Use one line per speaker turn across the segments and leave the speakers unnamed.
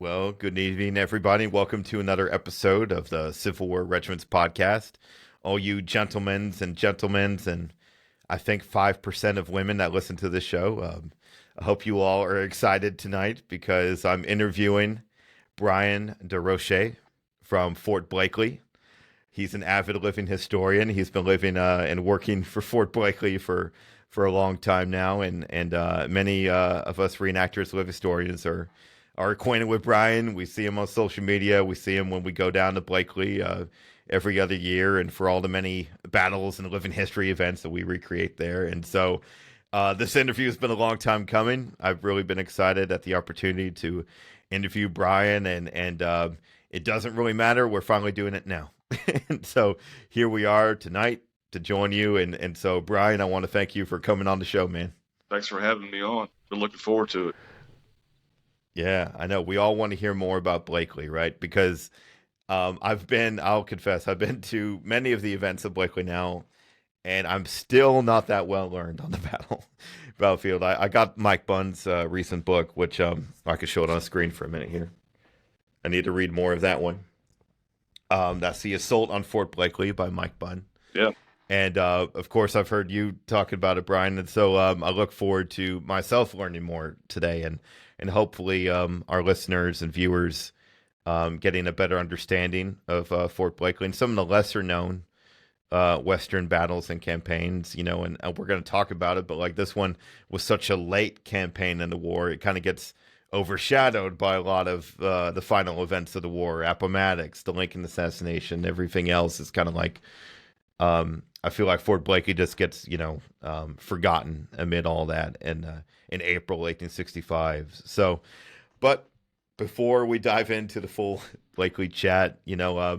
Well, good evening, everybody. Welcome to another episode of the Civil War Regiments Podcast. All you gentlemen's, and I think 5% of women that listen to this show. I hope you all are excited tonight because I'm interviewing Brian DesRochers from Fort Blakeley. He's an avid living historian. He's been living and working for Fort Blakeley for a long time now, and many of us reenactors, live historians are acquainted with Brian. We see him on social media. We see him when we go down to Blakeley every other year, and for all the many battles and living history events that we recreate there. And so this interview has been a long time coming. I've really been excited at the opportunity to interview Brian, and it doesn't really matter. We're finally doing it now. And so here we are tonight to join you. And so, Brian, I want to thank you for coming on the show, man.
Thanks for having me on. Been looking forward to it.
Yeah, I know. We all want to hear more about Blakeley, right? Because I'll confess, I've been to many of the events of Blakeley now, and I'm still not that well learned on the battlefield. I got Mike Bunn's recent book, which I could show it on the screen for a minute here. I need to read more of that one. That's The Assault on Fort Blakeley by Mike Bunn.
Yeah.
And, of course, I've heard you talking about it, Brian. And so I look forward to myself learning more today and hopefully our listeners and viewers getting a better understanding of Fort Blakeley and some of the lesser-known Western battles and campaigns, and we're going to talk about it. But, like, this one was such a late campaign in the war, it kind of gets overshadowed by a lot of the final events of the war, Appomattox, the Lincoln assassination, everything else is kind of like... I feel like Fort Blakeley just gets, forgotten amid all that in April 1865. So, but before we dive into the full Blakeley chat, I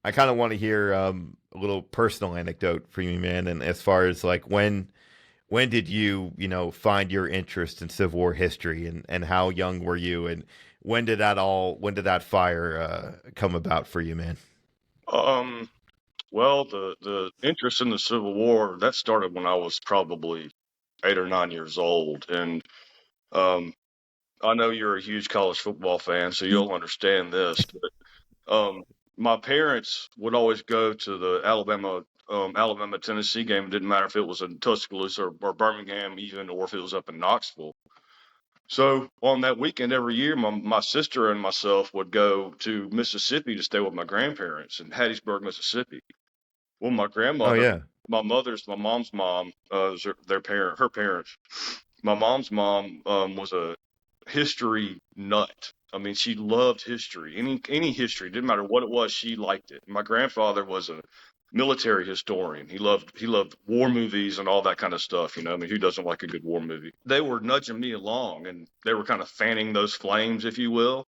kind of want to hear a little personal anecdote from you, man. And as far as like when did you, find your interest in Civil War history, and how young were you, and when did that fire come about for you, man?
Well, the interest in the Civil War, that started when I was probably 8 or 9 years old. And I know you're a huge college football fan, so you'll understand this. But my parents would always go to the Alabama-Tennessee game. It didn't matter if it was in Tuscaloosa or Birmingham even, or if it was up in Knoxville. So on that weekend every year, my sister and myself would go to Mississippi to stay with my grandparents in Hattiesburg, Mississippi. Well, my grandmother, my mom's mom, was her parents. My mom's mom was a history nut. I mean, she loved history. Any history, didn't matter what it was, she liked it. My grandfather was a military historian. He loved war movies and all that kind of stuff. I mean, who doesn't like a good war movie? They were nudging me along, and they were kind of fanning those flames, if you will,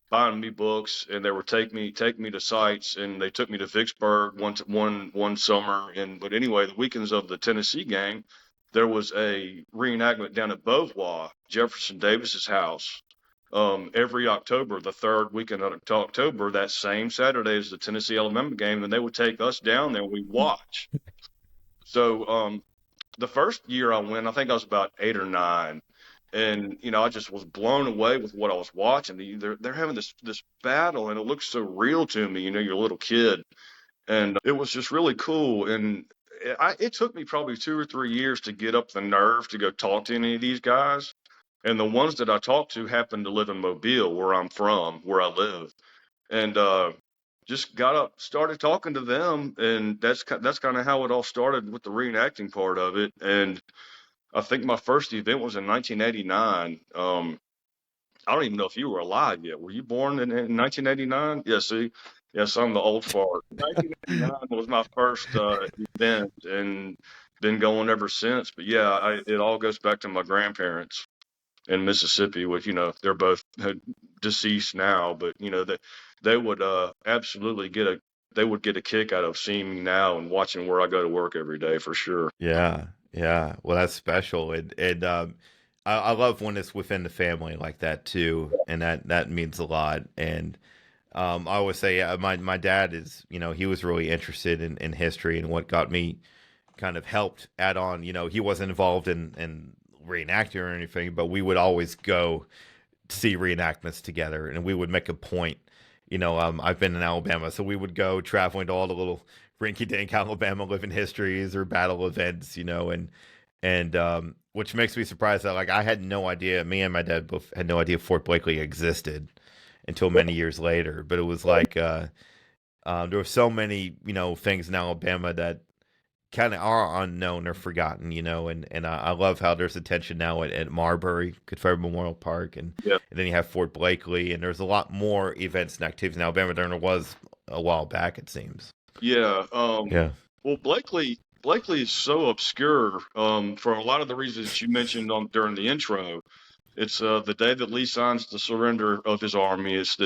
buying me books, and they were take me to sites, and they took me to Vicksburg one summer. But anyway, the weekends of the Tennessee game, there was a reenactment down at Beauvoir, Jefferson Davis's house. Every October, the third weekend of October, that same Saturday is the Tennessee-Alabama game, and they would take us down there and we'd watch. So the first year I went, I think I was about 8 or 9, and I just was blown away with what I was watching. They're having this battle, and it looks so real to me. You're a little kid, and it was just really cool. And it took me probably 2 or 3 years to get up the nerve to go talk to any of these guys. And the ones that I talked to happened to live in Mobile, where I'm from, where I live. And just got up, started talking to them. And that's kind of how it all started with the reenacting part of it. And I think my first event was in 1989. I don't even know if you were alive yet. Were you born in 1989? Yeah, see? Yes, I'm the old fart. 1989 was my first event, and been going ever since. But yeah, it all goes back to my grandparents in Mississippi, which, they're both deceased now, but they would absolutely get a kick out of seeing me now and watching where I go to work every day, for sure.
Yeah. Well, that's special. And I love when it's within the family like that too. And that means a lot. And I always say, my dad is, he was really interested in history, and what got me kind of helped add on, he wasn't involved in reenacting or anything, but we would always go see reenactments together, and we would make a point. I've been in Alabama, so we would go traveling to all the little rinky-dink Alabama living histories or battle events, and which makes me surprised that like I had no idea. Me and my dad both had no idea Fort Blakeley existed until many years later. But it was like there were so many things in Alabama that kind of are unknown or forgotten, and I love how there's attention now at Marbury Confederate Memorial Park,
Yeah.
and then you have Fort Blakeley, and there's a lot more events and activities in Alabama than there was a while back, it seems.
Yeah.
Yeah.
Well, Blakely is so obscure for a lot of the reasons that you mentioned during the intro. It's the day that Lee signs the surrender of his army. It's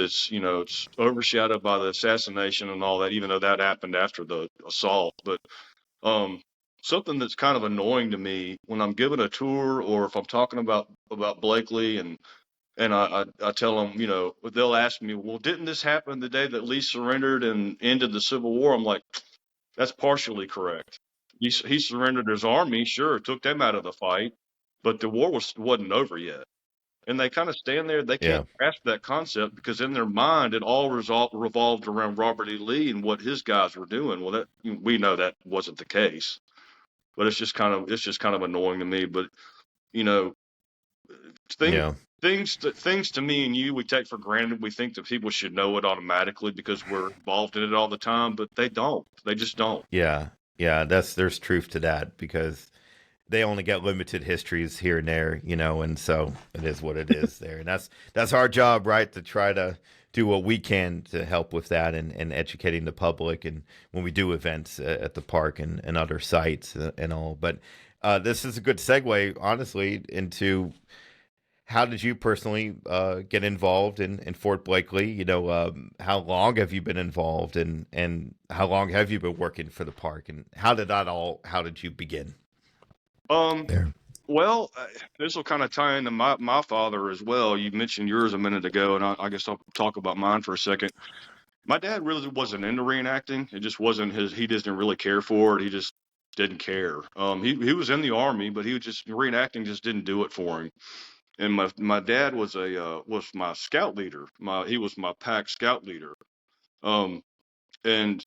overshadowed by the assassination and all that, even though that happened after the assault. But something that's kind of annoying to me when I'm giving a tour or if I'm talking about Blakely and I tell them, they'll ask me, well, didn't this happen the day that Lee surrendered and ended the Civil War? I'm like, that's partially correct. He surrendered his army, sure, took them out of the fight, but the war wasn't over yet. And they kind of stand there, they can't grasp that concept because in their mind it all revolved around Robert E. Lee and what his guys were doing. Well, we know that wasn't the case, but it's just kind of annoying to me. But things to me and you we take for granted. We think that people should know it automatically because we're involved in it all the time, but they don't. They just don't.
Yeah, there's truth to that because they only get limited histories here and there, and so it is what it is there. And that's our job, right? To try to do what we can to help with that and educating the public. And when we do events at the park and other sites and all, but this is a good segue, honestly, into how did you personally get involved in Fort Blakeley? How long have you been involved and how long have you been working for the park? And how did you begin?
There. Well, this will kind of tie into my father as well. You mentioned yours a minute ago, and I guess I'll talk about mine for a second. My dad really wasn't into reenacting. It just wasn't he didn't really care for it. He just didn't care. He was in the army, but reenacting just didn't do it for him. And my dad was my scout leader. He was my pack scout leader. And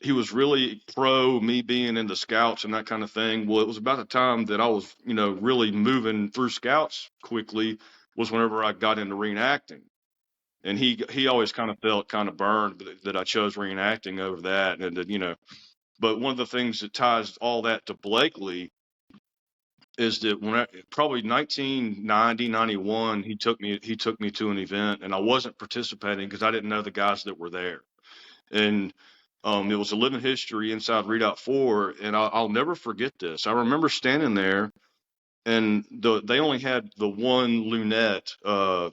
he was really pro me being in the scouts and that kind of thing. Well, it was about the time that I was, really moving through scouts quickly was whenever I got into reenacting. And he always kind of felt kind of burned that I chose reenacting over that. And that, but one of the things that ties all that to Blakely is that probably 1990, 91, he took me to an event and I wasn't participating because I didn't know the guys that were there. And it was a living history inside Redoubt 4, and I'll never forget this. I remember standing there, and they only had the one lunette or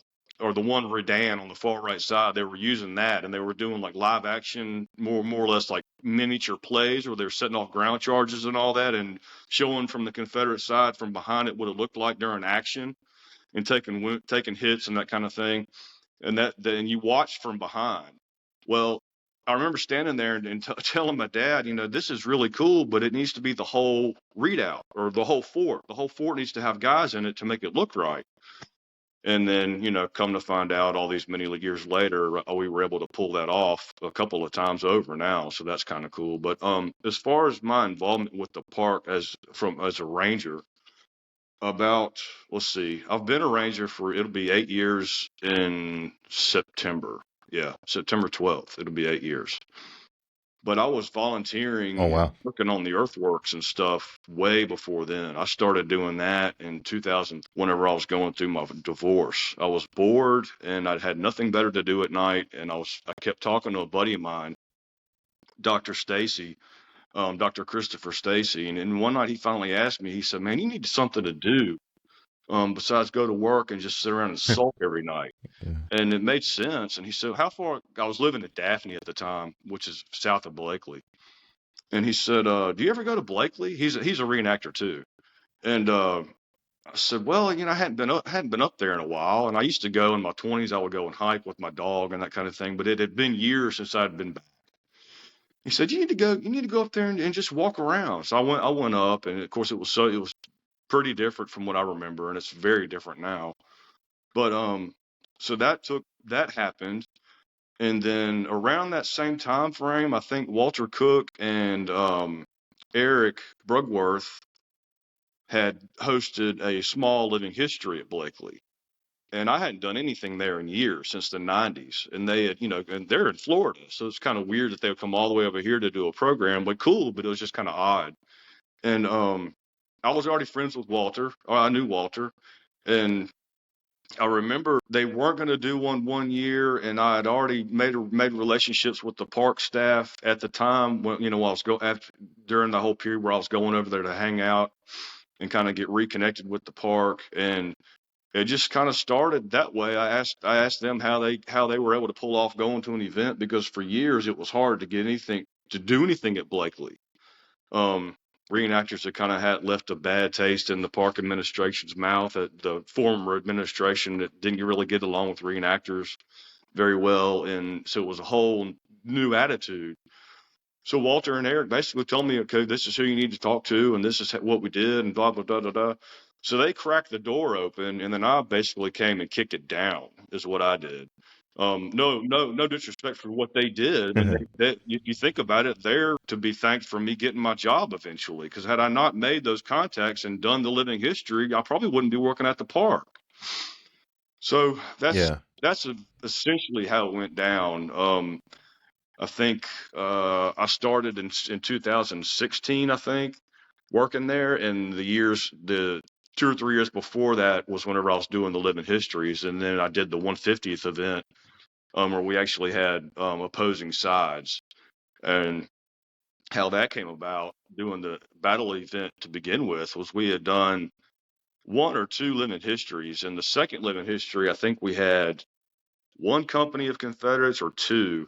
the one redan on the far right side. They were using that, and they were doing like live action, more or less like miniature plays where they're setting off ground charges and all that, and showing from the Confederate side from behind it what it looked like during action, and taking hits and that kind of thing. And then you watch from behind. Well, I remember standing there and telling my dad, this is really cool, but it needs to be the whole redoubt or the whole fort. The whole fort needs to have guys in it to make it look right. And then, come to find out all these many years later, we were able to pull that off a couple of times over now. So that's kind of cool. But as far as my involvement with the park as a ranger, let's see, I've been a ranger it'll be 8 years in September. Yeah, September 12th. It'll be 8 years. But I was volunteering, working on the earthworks and stuff way before then. I started doing that in 2000 whenever I was going through my divorce. I was bored and I had nothing better to do at night. And I kept talking to a buddy of mine, Dr. Stacy, Dr. Christopher Stacy. And one night he finally asked me, he said, man, you need something to do. Besides go to work and just sit around and sulk every night. Yeah. And it made sense. And he said, how far? I was living at Daphne at the time, which is south of Blakely. And he said, do you ever go to Blakely? He's a reenactor too. And I said, well, I hadn't been up there in a while. And I used to go in my 20s. I would go and hike with my dog and that kind of thing. But it had been years since I'd been back. He said, you need to go up there and just walk around. So I went up, and of course it was pretty different from what I remember, and it's very different now. But so that happened. And then around that same time frame, I think Walter Cook and Eric Brugworth had hosted a small living history at Blakeley. And I hadn't done anything there in years, since the 90s. And they had, and they're in Florida. So it's kind of weird that they would come all the way over here to do a program, but cool, but it was just kind of odd. And I was already friends with Walter, or I knew Walter. And I remember they weren't going to do one year, and I had already made relationships with the park staff at the time when I was during the whole period where I was going over there to hang out and kind of get reconnected with the park. And it just kind of started that way. I asked them how they were able to pull off going to an event, because for years it was hard to do anything at Blakeley. Reenactors had kind of had left a bad taste in the park administration's mouth, at the former administration that didn't really get along with reenactors very well. And so it was a whole new attitude. So Walter and Eric basically told me, okay, this is who you need to talk to, and this is what we did, and blah, blah, blah, blah, blah. So they cracked the door open, and then I basically came and kicked it down, is what I did. No disrespect for what they did. And you think about it, they're to be thanked for me getting my job eventually, because had I not made those contacts and done the living history, I probably wouldn't be working at the park. So that's essentially how it went down. I think I started in 2016, I think, working there, and the 2 or 3 years before that was whenever I was doing the living histories, and then I did the 150th event, where we actually had opposing sides. And how that came about, doing the battle event to begin with, was we had done 1 or 2 living histories. And the second living history, I think we had 1 company of Confederates or 2.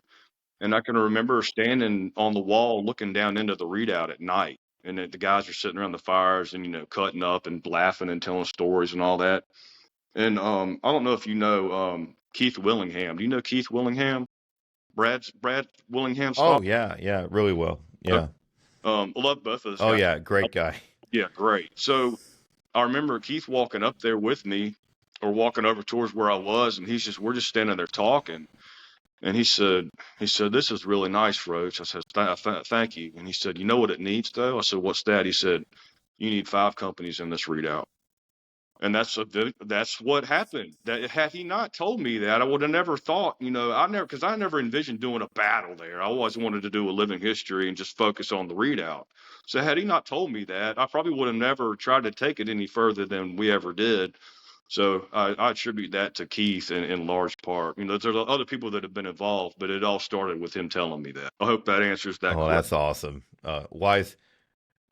And I can remember standing on the wall looking down into the readout at night. And the guys are sitting around the fires and, cutting up and laughing and telling stories and all that. And I don't know if you know Keith Willingham. Do you know Keith Willingham? Brad Willingham's
father? Oh, yeah, really well. Yeah.
I love both of those guys.
Oh, yeah, great guy.
Yeah, great. So I remember Keith walking up there with me, or walking over towards where I was, and we're just standing there talking. And he said, this is really nice, Roach. I said, thank you. And he said, you know what it needs, though? I said, what's that? He said, you need 5 companies in this readout. And that's what happened. That had he not told me that, I would have never thought, because I never envisioned doing a battle there. I always wanted to do a living history and just focus on the readout. So had he not told me that, I probably would have never tried to take it any further than we ever did. So I attribute that to Keith in large part. There's other people that have been involved, but it all started with him telling me that. I hope that answers that question.
That's awesome. Wise.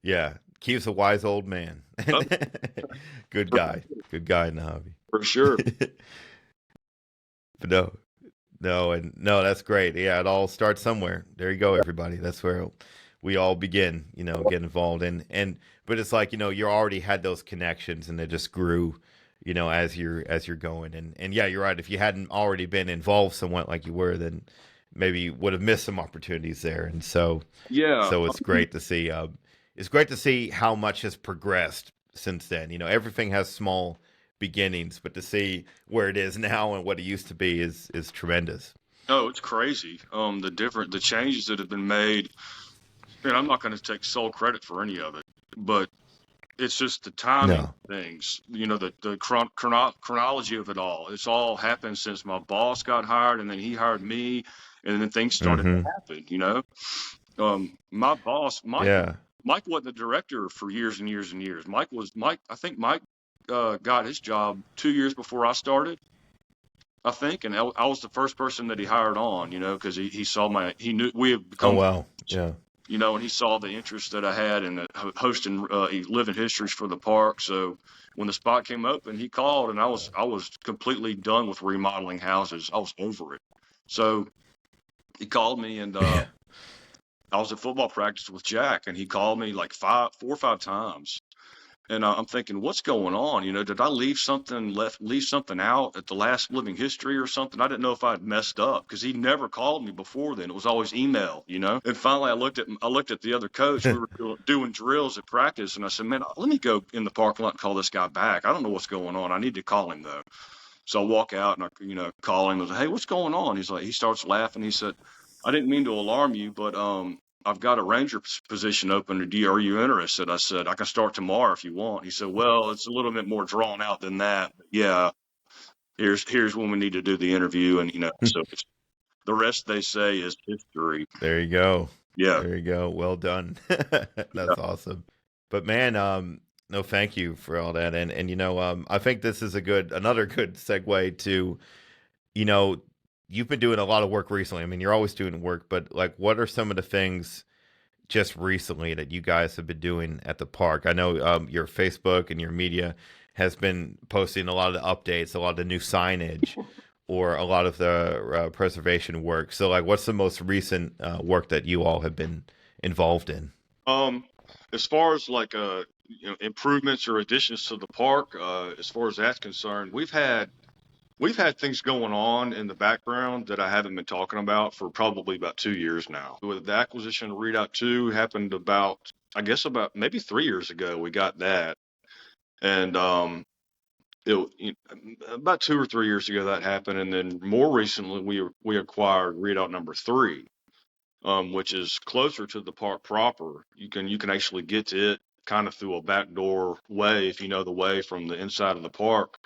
Yeah. Keith's a wise old man. Good guy in the hobby.
For sure.
But no, that's great. Yeah, it all starts somewhere. There you go, everybody. That's where we all begin, get involved. But it's like, you already had those connections, and they just grew, as you're going. And yeah, you're right. If you hadn't already been involved somewhat like you were, then maybe you would have missed some opportunities there. And so it's great to see. It's great to see how much has progressed since then. Everything has small beginnings, but to see where it is now and what it used to be is tremendous.
Oh, it's crazy. The changes that have been made, and I'm not going to take sole credit for any of it, but it's just the timing of things, the chronology of it all. It's all happened since my boss got hired, and then he hired me, and then things started to happen, my boss, Mike wasn't the director for years and years and years. Mike, I think Mike got his job 2 years before I started, I think. And I was the first person that he hired on, because he saw he knew we had become.
Oh, wow. Yeah.
And he saw the interest that I had in hosting living histories for the park. So when the spot came open, he called, and I was completely done with remodeling houses. I was over it. So he called me, and I was at football practice with Jack, and he called me like 4 or 5 times. And I'm thinking, what's going on? Did I leave something out at the last living history or something? I didn't know if I'd messed up, because he never called me before then. It was always email, And finally, I looked at the other coach. We were doing drills at practice, and I said, man, let me go in the parking lot and call this guy back. I don't know what's going on. I need to call him though. So I walk out and I call him. I was like, "Hey, what's going on?" He starts laughing. He said, "I didn't mean to alarm you, but I've got a ranger position open. Are you interested?" I said, "I can start tomorrow if you want." He said, "Well, it's a little bit more drawn out than that. But yeah, here's when we need to do the interview." And so it's the rest they say is history.
There you go.
Yeah.
There you go. Well done.
Yeah.
That's awesome. But man, no, thank you for all that. And I think this is another good segue to, you know, you've been doing a lot of work recently. I mean, you're always doing work, but like, what are some of the things just recently that you guys have been doing at the park? I know your Facebook and your media has been posting a lot of the updates, a lot of the new signage, or a lot of the preservation work. So, like, what's the most recent work that you all have been involved in?
As far as like improvements or additions to the park, as far as that's concerned, we've had things going on in the background that I haven't been talking about for probably about 2 years now. With the acquisition of Readout 2 happened about maybe 3 years ago. We got that, and about 2 or 3 years ago that happened, and then more recently we acquired Readout number 3, which is closer to the park proper. You can actually get to it kind of through a backdoor way if you know the way from the inside of the park.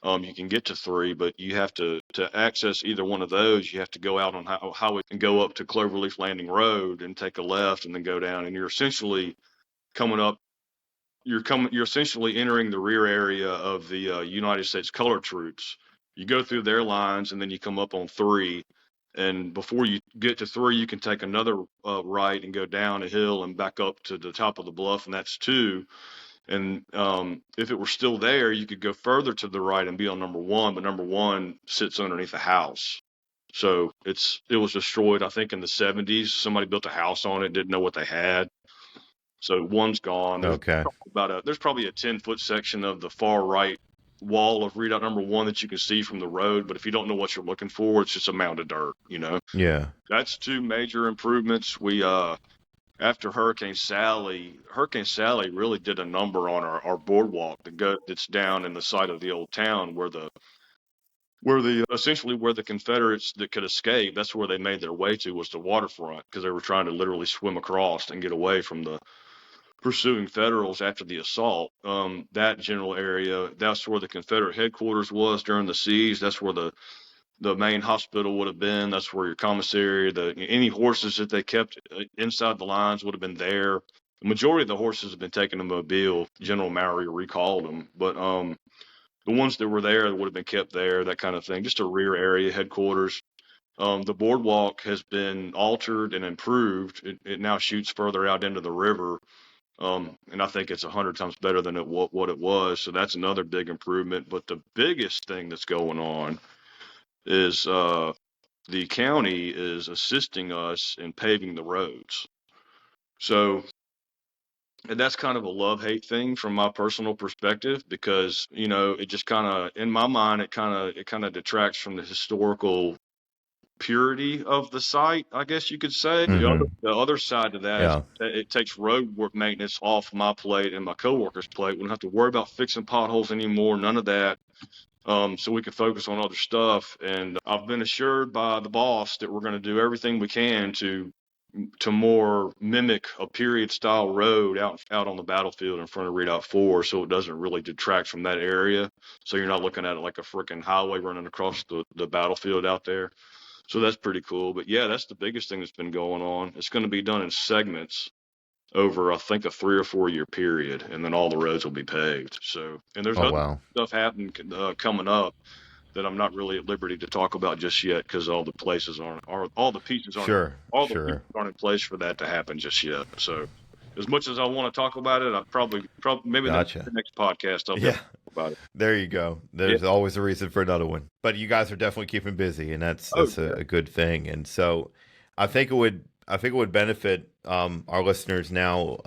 You can get to 3, but you have to access either one of those. You have to go out on highway and go up to Cloverleaf Landing Road and take a left and then go down. And you're essentially coming up. You're essentially entering the rear area of the United States Color Troops. You go through their lines and then you come up on 3. And before you get to 3, you can take another right and go down a hill and back up to the top of the bluff, and that's 2. And if it were still there, you could go further to the right and be on number 1, but number 1 sits underneath a house. So it was destroyed, I think, in the 70s. Somebody built a house on it, didn't know what they had. So 1's gone.
Okay.
There's probably a 10-foot section of the far right wall of Readout number 1 that you can see from the road, but if you don't know what you're looking for, it's just a mound of dirt,
Yeah.
That's 2 major improvements. We after Hurricane Sally really did a number on our boardwalk that's down in the side of the old town where essentially where the Confederates that could escape, that's where they made their way to, was the waterfront, because they were trying to literally swim across and get away from the pursuing Federals after the assault. That general area, that's where the Confederate headquarters was during the siege. That's where the main hospital would have been. That's where your commissary, any horses that they kept inside the lines would have been there. The majority of the horses have been taken to Mobile. General Maury recalled them, but the ones that were there would have been kept there. That kind of thing. Just a rear area headquarters. The boardwalk has been altered and improved. It now shoots further out into the river. And I think it's 100 times better than what it was. So that's another big improvement. But the biggest thing that's going on is the county is assisting us in paving the roads. So, and that's kind of a love-hate thing from my personal perspective, because it just kind of, in my mind, it kind of detracts from the historical purity of the site, I guess you could say.
Mm-hmm.
The other side of that is it takes road work maintenance off my plate and my coworkers' plate. We don't have to worry about fixing potholes anymore, none of that. So we can focus on other stuff. And I've been assured by the boss that we're going to do everything we can to more mimic a period style road out on the battlefield in front of Readout 4, so it doesn't really detract from that area. So you're not looking at it like a freaking highway running across the battlefield out there. So that's pretty cool. But yeah, that's the biggest thing that's been going on. It's going to be done in segments over, I think, a 3 or 4 year period, and then all the roads will be paved. So, and there's other stuff happening coming up that I'm not really at liberty to talk about just yet, because all the pieces aren't in place for that to happen just yet. So, as much as I want to talk about it, I probably maybe the next podcast I'll talk about it.
There you go. There's always a reason for another one. But you guys are definitely keeping busy, and that's a good thing. And so, I think it would benefit our listeners now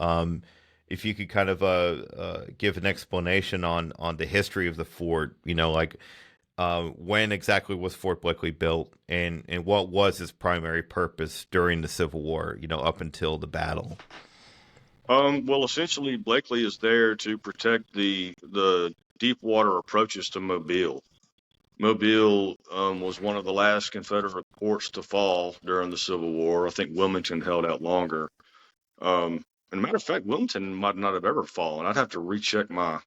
if you could kind of give an explanation on the history of the fort. When exactly was Fort Blakeley built, and what was its primary purpose during the Civil War, up until the battle?
Well, essentially, Blakeley is there to protect the deep water approaches to Mobile. Mobile was one of the last Confederate ports to fall during the Civil War. I think Wilmington held out longer. And a matter of fact, Wilmington might not have ever fallen. I'd have to recheck my.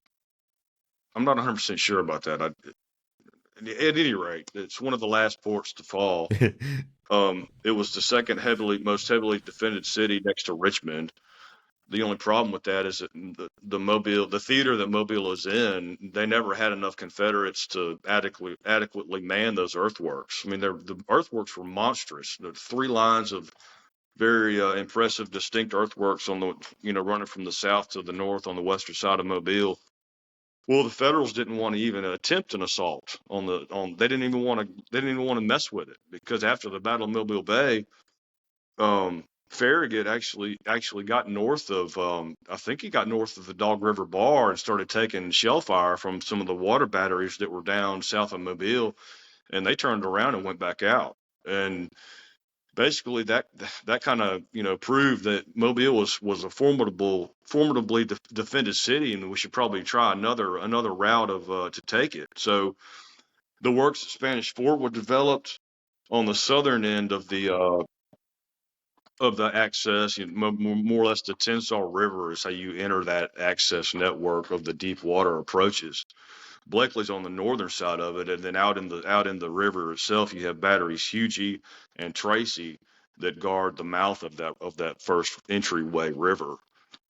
I'm not 100% sure about that. At any rate, it's one of the last ports to fall. It was the second most heavily defended city next to Richmond. The only problem with that is that the theater that Mobile is in, they never had enough Confederates to adequately man those earthworks. I mean, the earthworks were monstrous. There 3 lines of very impressive, distinct earthworks on the, running from the south to the north on the western side of Mobile. Well, the Federals didn't want to even attempt an assault they didn't even want to mess with it, because after the Battle of Mobile Bay, Farragut actually got north of I think he got north of the Dog River Bar and started taking shell fire from some of the water batteries that were down south of Mobile, and they turned around and went back out. And basically that kind of proved that Mobile was a formidably defended city, and we should probably try another route of to take it. So the works at Spanish Fort were developed on the southern end of the access, more or less the Tensas River is how you enter that access network of the deep water approaches. Blakeley's on the northern side of it, and then out in the river itself, you have batteries Hugie and Tracy that guard the mouth of that first entryway river.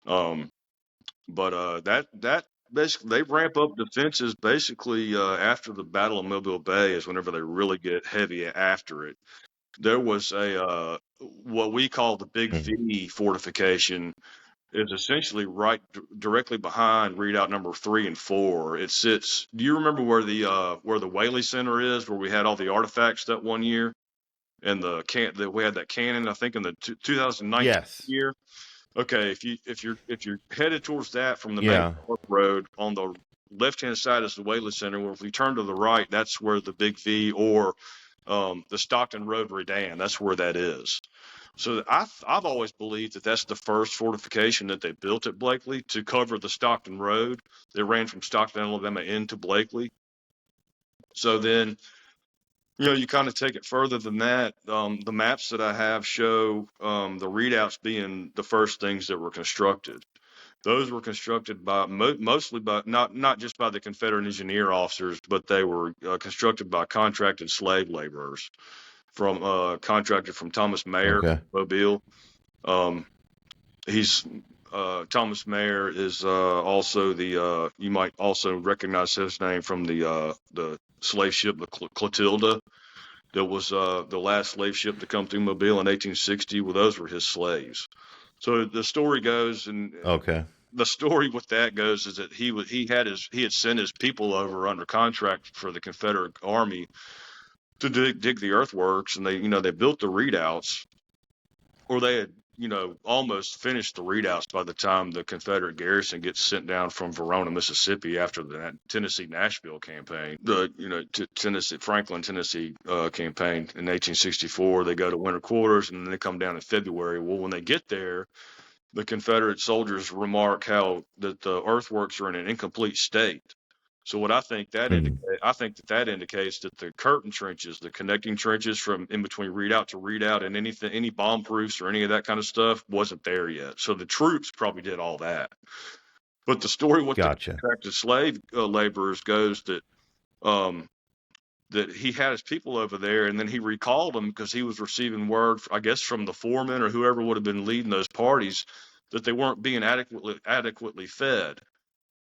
But that basically they ramp up defenses basically after the Battle of Mobile Bay is whenever they really get heavy after it. There was a what we call the Big V fortification. Is essentially directly behind Redoubt number 3 and 4. It sits. Do you remember where the Whaley Center is, where we had all the artifacts that one year, and that we had that cannon? I think in the 2019
Yes.
year. Okay, if you're headed towards that from the main road, on the left hand side is the Whaley Center. Well, if you turn to the right, that's where the Big V, or the Stockton Road Redan. That's where that is. So I've always believed that that's the first fortification that they built at Blakeley to cover the Stockton Road. They ran from Stockton, Alabama into Blakeley. So then, you kind of take it further than that. The maps that I have show the readouts being the first things that were constructed. Those were constructed by mostly by not just by the Confederate engineer officers, but they were constructed by contracted slave laborers contracted from Thomas Mayer, Mobile. He's Thomas Mayer is also the you might also recognize his name from the slave ship, the Clotilda, that was the last slave ship to come through Mobile in 1860. Well, those were his slaves. So the story goes, and the story with that goes is that he had sent his people over under contract for the Confederate Army to dig the earthworks, and they built the redoubts, or they had almost finished the readouts by the time the Confederate garrison gets sent down from Verona, Mississippi, after the Tennessee-Nashville campaign, Franklin, Tennessee campaign in 1864. They go to winter quarters, and then they come down in February. Well, when they get there, the Confederate soldiers remark how that the earthworks are in an incomplete state. So what I think that indicates that the curtain trenches, the connecting trenches from in between readout to readout, and any bomb proofs or any of that kind of stuff wasn't there yet. So the troops probably did all that. But the story with the contracted slave laborers goes that that he had his people over there, and then he recalled them because he was receiving word, I guess, from the foreman or whoever would have been leading those parties, that they weren't being adequately fed.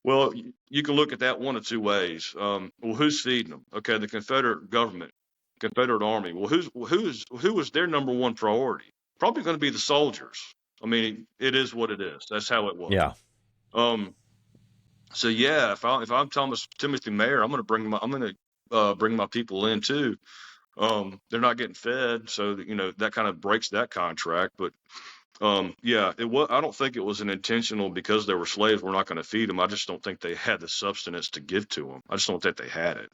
Well, you can look at that one of two ways. Well, who's feeding them? Okay, the Confederate government, Confederate Army. Well, who was their number one priority? Probably going to be the soldiers. I mean, it is what it is. That's how it was.
Yeah.
So yeah, if I'm Timothy Mayer, I'm going to bring my people in too. They're not getting fed, so that kind of breaks that contract. But yeah, I don't think it was an intentional because they were slaves. We're not going to feed them. I just don't think they had the substance to give to them. I just don't think they had it.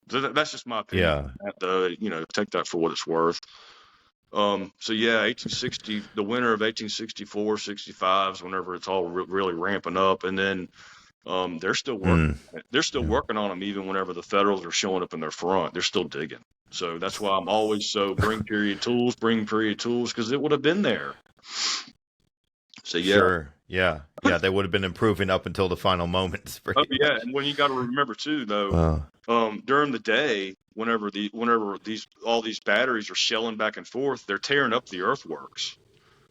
That's just my opinion. Yeah. Take that for what it's worth. So yeah, 1860, the winter of 1864, 65 is whenever it's all really ramping up, and then They're still working. They're still
Yeah.
working on them even whenever the Federals are showing up in their front. They're still digging. So that's why I'm always so bring period tools, because it would have been there. So yeah.
Sure. Yeah. Yeah. They would have been improving up until the final moments.
Oh yeah, and when you got to remember too, though, during the day, whenever all these batteries are shelling back and forth, they're tearing up the earthworks.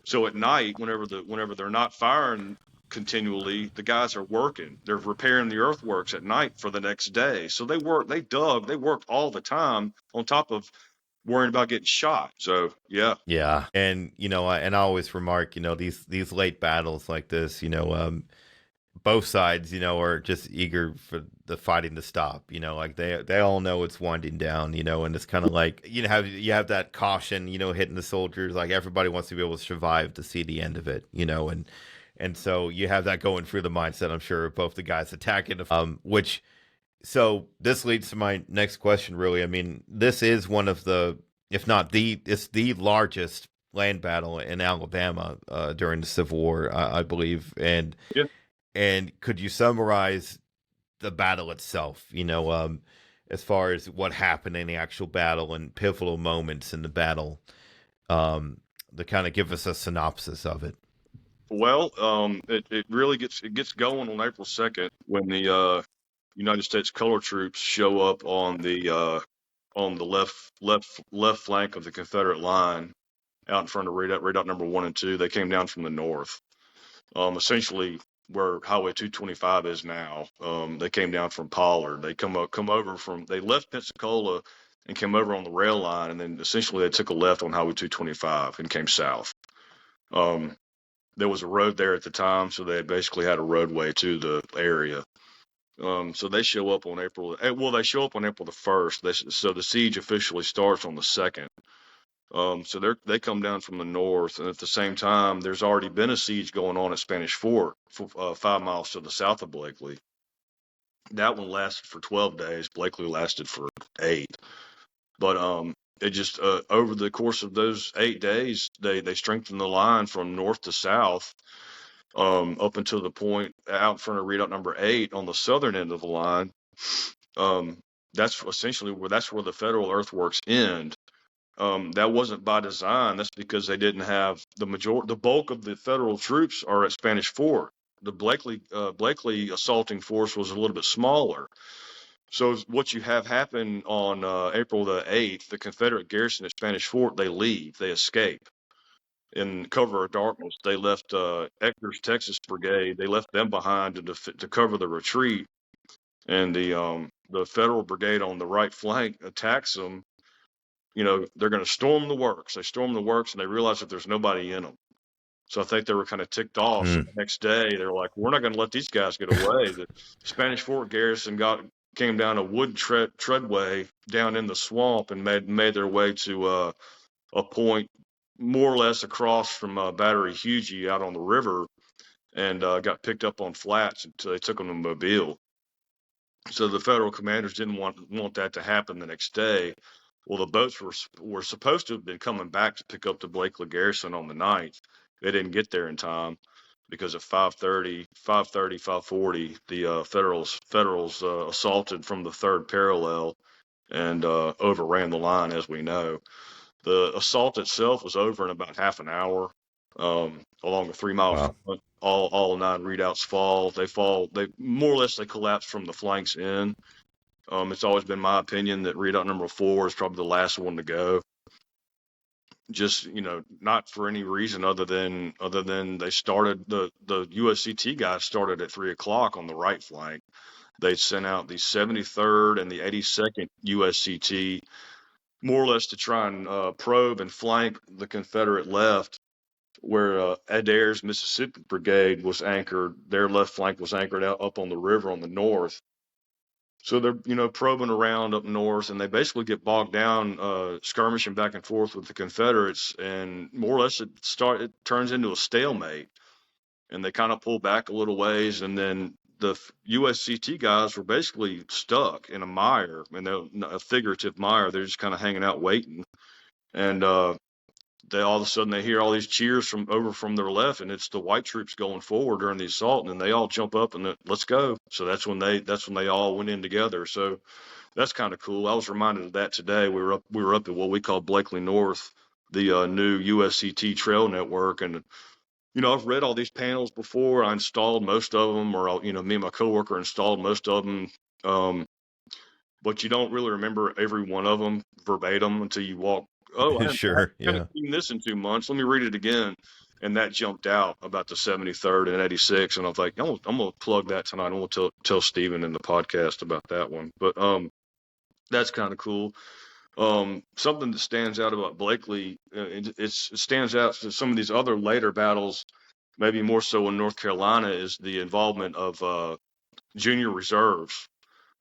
So at night, whenever they're not firing continually, the guys are working. They're repairing the earthworks at night for the next day. So they worked all the time on top of worrying about getting shot. So yeah.
Yeah. And, I always remark, these late battles like this, both sides, are just eager for the fighting to stop. Like they all know it's winding down. And it's kind of like you have that caution, hitting the soldiers. Like everybody wants to be able to survive to see the end of it. And so you have that going through the mindset. I'm sure of both the guys attacking, So this leads to my next question. Really, I mean, this is one of the, if not it's the largest land battle in Alabama during the Civil War, I believe, and.
Yeah.
And could you summarize the battle itself, as far as what happened in the actual battle and pivotal moments in the battle, to kind of give us a synopsis of it?
Well, it really gets going on April 2nd when the United States color troops show up on the left flank of the Confederate line out in front of Redoubt number 1 and 2. They came down from the north, essentially where Highway 225 is now. They came down from Pollard. They they left Pensacola and came over on the rail line, and then essentially they took a left on Highway 225 and came south. There was a road there at the time, so they basically had a roadway to the area. So they show up on April. They show up on April the 1st. So the siege officially starts on the 2nd. So they come down from the north, and at the same time, there's already been a siege going on at Spanish Fort, 5 miles to the south of Blakeley. That one lasted for 12 days. Blakeley lasted for 8. But it just over the course of those 8 days, they strengthened the line from north to south, up until the point out in front of Redoubt number 8 on the southern end of the line. That's essentially where the Federal earthworks end. That wasn't by design. That's because they didn't have the bulk of the Federal troops are at Spanish Fort. The Blakeley assaulting force was a little bit smaller. So what you have happen on April the 8th, the Confederate garrison at Spanish Fort, they escape. In cover of darkness, they left Ector's Texas Brigade. They left them behind to cover the retreat, and the Federal brigade on the right flank attacks them. They're going to storm the works. They storm the works, and they realize that there's nobody in them. So I think they were kind of ticked off. So the next day, they're like, "We're not going to let these guys get away." The Spanish Fort garrison came down a wood treadway down in the swamp and made their way to a point more or less across from Battery Hugie out on the river, and got picked up on flats until they took them to Mobile. So the Federal commanders didn't want that to happen the next day. Well, the boats were supposed to have been coming back to pick up the Blakeley garrison on the 9th. They didn't get there in time because at 5:40, the Federals assaulted from the 3rd parallel and overran the line, as we know. The assault itself was over in about half an hour, along a 3-mile front. All 9 redoubts fall. They more or less collapse from the flanks in. It's always been my opinion that redoubt number 4 is probably the last one to go. Just, not for any reason other than they started, the USCT guys started at 3:00 on the right flank. They sent out the 73rd and the 82nd USCT more or less to try and probe and flank the Confederate left, where Adair's Mississippi Brigade was anchored. Their left flank was anchored out up on the river on the north. So they're, probing around up north, and they basically get bogged down, skirmishing back and forth with the Confederates, and more or less it turns into a stalemate, and they kind of pull back a little ways, and then the USCT guys were basically stuck in a mire, and a figurative mire. They're just kind of hanging out waiting, and they all of a sudden they hear all these cheers from their left, and it's the white troops going forward during the assault, and then they all jump up and let's go. So that's when they all went in together. So that's kind of cool. I was reminded of that today. We were up at what we call Blakeley North, the new USCT trail network, and I've read all these panels before. I installed most of them, or me and my coworker installed most of them. But you don't really remember every one of them verbatim until you walk. Oh, I haven't seen this in 2 months. Let me read it again. And that jumped out about the 73rd and 86. And I was like, I'm going to plug that tonight. I'm going to tell Stephen in the podcast about that one. But that's kind of cool. Something that stands out about Blakeley, it stands out to some of these other later battles, maybe more so in North Carolina, is the involvement of junior reserves.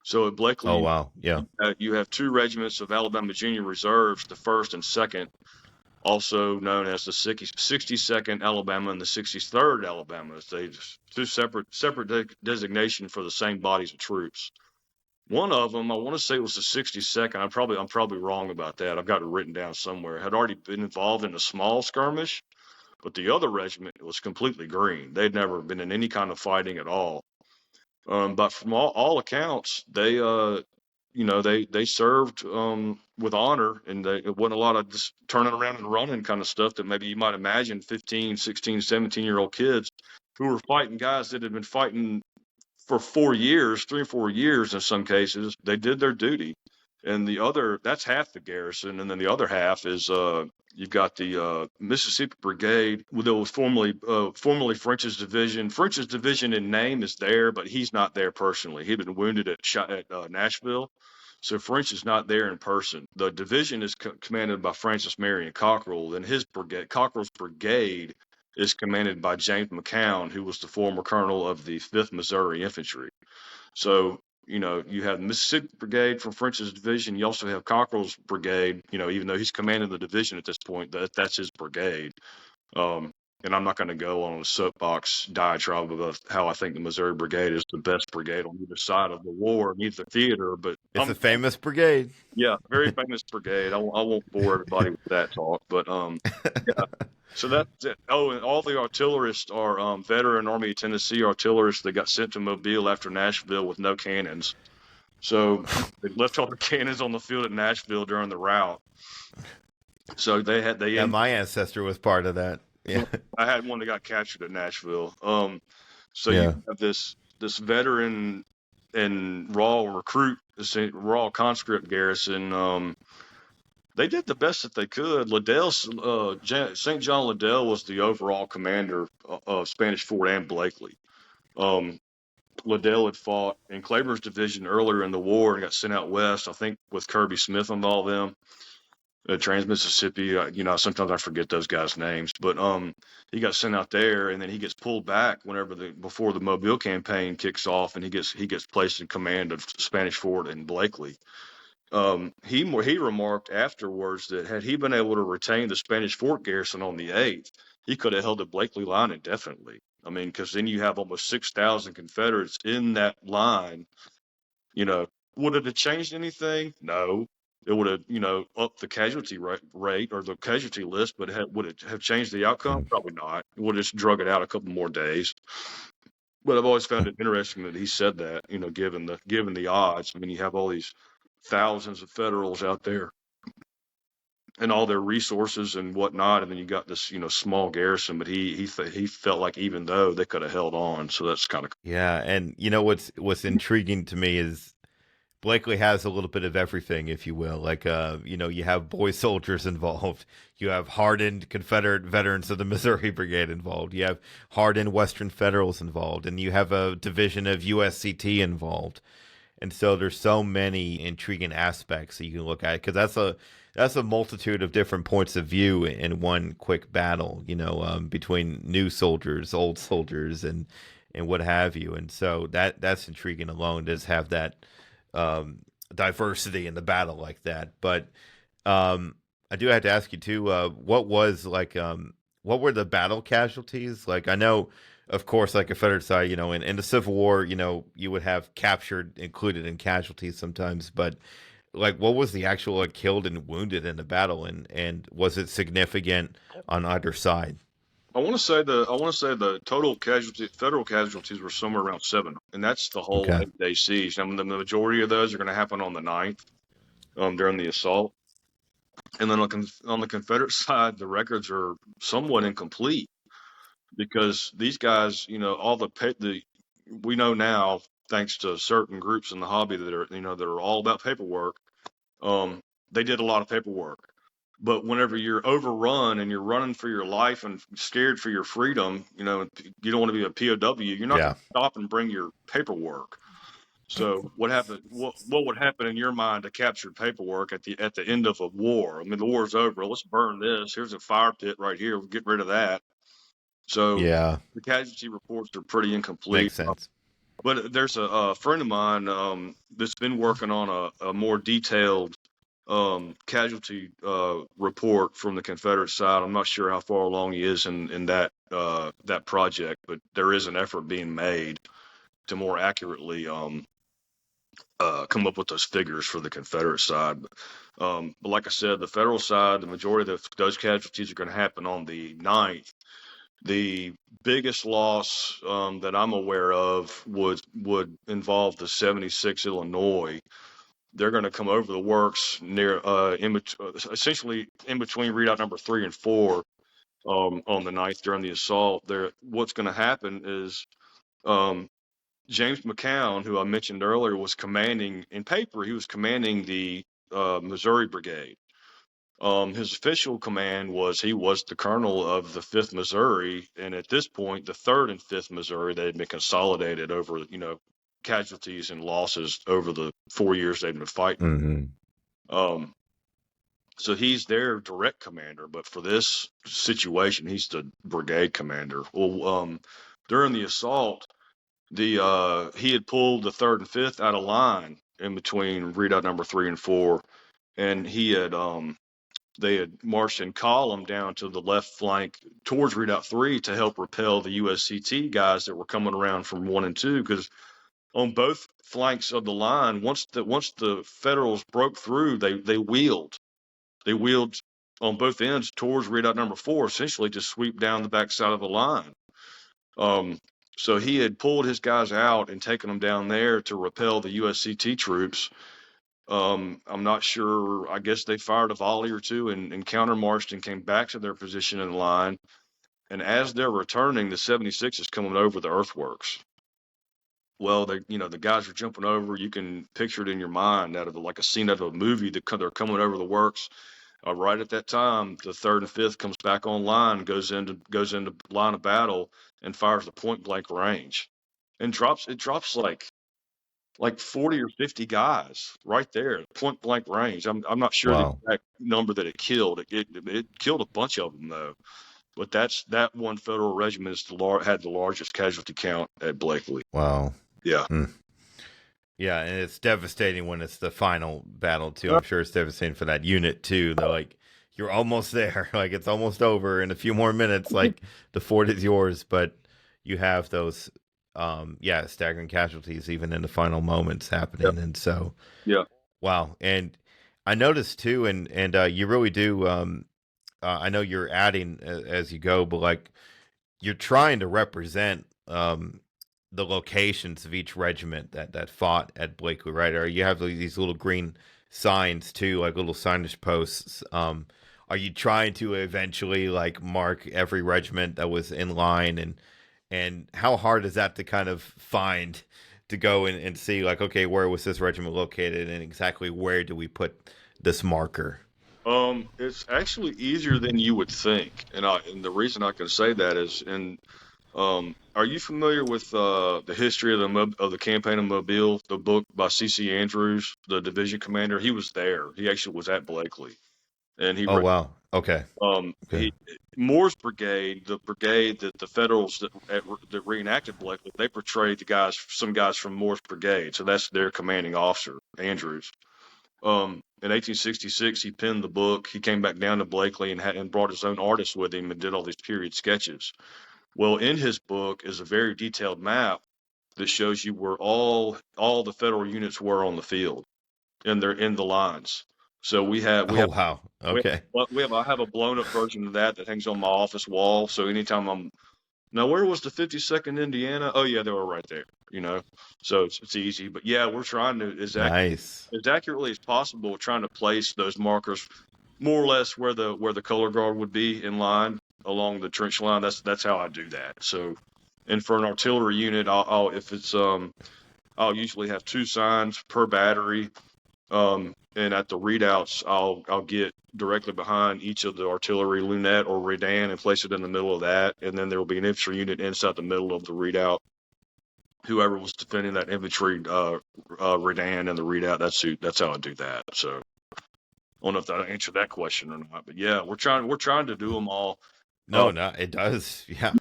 So at Blakeley,
oh wow, yeah,
you have 2 regiments of Alabama Junior Reserves, the 1st and 2nd, also known as the 62nd Alabama and the 63rd Alabama. They just 2 separate designation for the same bodies of troops. One of them, I want to say it was the 62nd. I'm probably wrong about that. I've got it written down somewhere. Had already been involved in a small skirmish, but the other regiment was completely green. They'd never been in any kind of fighting at all. But from all accounts, they served with honor, and it wasn't a lot of just turning around and running kind of stuff that maybe you might imagine 15, 16, 17-year-old kids who were fighting guys that had been fighting for 4 years, 3 or 4 years in some cases. They did their duty. And that's half the garrison, and then the other half is you've got the Mississippi Brigade, that was formerly French's division. French's division in name is there, but he's not there personally. He'd been wounded at Nashville, so French is not there in person. The division is commanded by Francis Marion Cockrell, and his brigade, Cockrell's brigade, is commanded by James McCown, who was the former colonel of the 5th Missouri Infantry. So you have the Mississippi Brigade from French's division. You also have Cockrell's brigade, even though he's commanding the division at this point, that's his brigade. And I'm not going to go on a soapbox diatribe about how I think the Missouri Brigade is the best brigade on either side of the war, either theater, but
it's a famous brigade.
Yeah, very famous brigade. I won't bore everybody with that talk, but yeah. So that's it. Oh, and all the artillerists are veteran Army of Tennessee artillerists that got sent to Mobile after Nashville with no cannons. So they left all their cannons on the field at Nashville during the rout. So
my ancestor was part of that. Yeah,
I had one that got captured at Nashville. So you have this veteran and raw recruit, this raw conscript garrison. They did the best that they could. St. John Liddell was the overall commander of Spanish Fort and Blakeley. Liddell had fought in Claiborne's division earlier in the war and got sent out west, I think with Kirby Smith involved them. Trans-Mississippi, sometimes I forget those guys' names, but he got sent out there, and then he gets pulled back before the Mobile campaign kicks off, and he gets placed in command of Spanish Fort and Blakeley. He remarked afterwards that had he been able to retain the Spanish Fort garrison on the 8th, he could have held the Blakeley line indefinitely. I mean, because then you have almost 6,000 Confederates in that line. Would it have changed anything? No. It would have, upped the casualty rate or the casualty list, but would it have changed the outcome? Probably not. It would have just drug it out a couple more days. But I've always found it interesting that he said that, given the odds. I mean, you have all these thousands of Federals out there and all their resources and whatnot, and then you got this, small garrison. But he felt like even though they could have held on, so that's kind of
yeah. And what's intriguing to me is Blakeley has a little bit of everything, if you will. Like, you have boy soldiers involved. You have hardened Confederate veterans of the Missouri Brigade involved. You have hardened Western Federals involved. And you have a division of USCT involved. And so there's so many intriguing aspects that you can look at, because that's a multitude of different points of view in one quick battle, between new soldiers, old soldiers, and what have you. And so that's intriguing alone, to just have that diversity in the battle like that. But I do have to ask you too, what were the battle casualties? Like, I know, of course, like Confederate side, in the Civil War, you would have captured included in casualties sometimes, but like what was the actual like killed and wounded in the battle, and was it significant on either side?
I want to say the total federal casualties were somewhere around 7, and that's the whole
Okay.
8-day siege. I mean, the majority of those are going to happen on the 9th, during the assault, and then on the Confederate side, the records are somewhat incomplete because these guys, all the we know now, thanks to certain groups in the hobby that are all about paperwork. Um, they did a lot of paperwork. But whenever you're overrun and you're running for your life and scared for your freedom, you don't want to be a POW. You're not going
Yeah.
to stop and bring your paperwork. So what happened? What would happen in your mind to capture paperwork at the end of a war? I mean, the war's over. Let's burn this. Here's a fire pit right here. We'll get rid of that. So
Yeah.
the casualty reports are pretty incomplete.
Makes sense.
But there's a friend of mine that's been working on a more detailed casualty report from the Confederate side. I'm not sure how far along he is in that project, but there is an effort being made to more accurately come up with those figures for the Confederate side. But like I said, the federal side, the majority of those casualties are going to happen on the 9th. The biggest loss that I'm aware of would involve the 76 Illinois. They're going to come over the works near essentially in between readout number 3 and 4 on the 9th during the assault. There, what's going to happen is um, James McCown, who I mentioned earlier, was commanding in paper. He was commanding the Missouri Brigade. His official command was he was the colonel of the 5th Missouri, and at this point, the 3rd and 5th Missouri, they had been consolidated over, casualties and losses over the 4 years they'd been fighting.
Mm-hmm.
So he's their direct commander, but for this situation, he's the brigade commander. Well, during the assault, he had pulled the 3rd and 5th out of line in between readout number 3 and 4, and they had marched in column down to the left flank towards Redoubt 3 to help repel the USCT guys that were coming around from 1 and 2, because on both flanks of the line, once the Federals broke through, they wheeled. They wheeled on both ends towards Redoubt number 4, essentially to sweep down the backside of the line. So he had pulled his guys out and taken them down there to repel the USCT troops. I'm not sure. I guess they fired a volley or two and countermarched and came back to their position in line. And as they're returning, the 76 is coming over the earthworks. Well, the guys are jumping over. You can picture it in your mind out of like a scene out of a movie. They're coming over the works. Right at that time, the 3rd and 5th comes back online, goes into line of battle, and fires a point blank range, and drops like 40 or 50 guys right there, point blank range. I'm not sure the
Wow.
exact number that it killed. It killed a bunch of them though. But that one federal regiment had the largest casualty count at Blakeley.
Wow.
Yeah.
Yeah, and it's devastating when it's the final battle too. I'm sure it's devastating for that unit too. They're like, you're almost there. Like it's almost over in a few more minutes. Like the fort is yours, but you have those staggering casualties even in the final moments happening.
Yeah.
And so
Yeah.
wow. And I noticed too, and you really do I know you're adding as you go, but like you're trying to represent the locations of each regiment that fought at Blakeley, right? Or you have these little green signs too, like little signage posts. Are you trying to eventually like mark every regiment that was in line, and how hard is that to kind of find, to go and see like, okay, where was this regiment located and exactly where do we put this marker?
It's actually easier than you would think, and the reason I can say that is, are you familiar with the history of the campaign of Mobile, the book by C.C. Andrews, the division commander? He was there. He actually was at Blakeley, and
Oh wow. Okay. Okay.
he Moore's brigade, the brigade that the Federals that reenacted Blakeley, they portrayed some guys from Moore's brigade, so that's their commanding officer, Andrews. In 1866, he penned the book. He came back down to Blakeley and brought his own artist with him and did all these period sketches. Well, in his book is a very detailed map that shows you where all the federal units were on the field. and they're in the lines. So we have
Oh wow. Okay.
I have a blown up version of that hangs on my office wall. So anytime I'm now, where was the 52nd Indiana? Oh yeah, they were right there. So it's easy. But yeah, we're trying to
Nice.
as accurately as possible, trying to place those markers more or less where the color guard would be in line along the trench line. That's how I do that. So, and for an artillery unit, I'll usually have 2 signs per battery. And at the readouts, I'll get directly behind each of the artillery lunette or redan and place it in the middle of that. And then there will be an infantry unit inside the middle of the readout. Whoever was defending that infantry redan and the readout, that's how I do that. So I don't know if that answered that question or not, but yeah, we're trying to do them all.
No, it does. Yeah.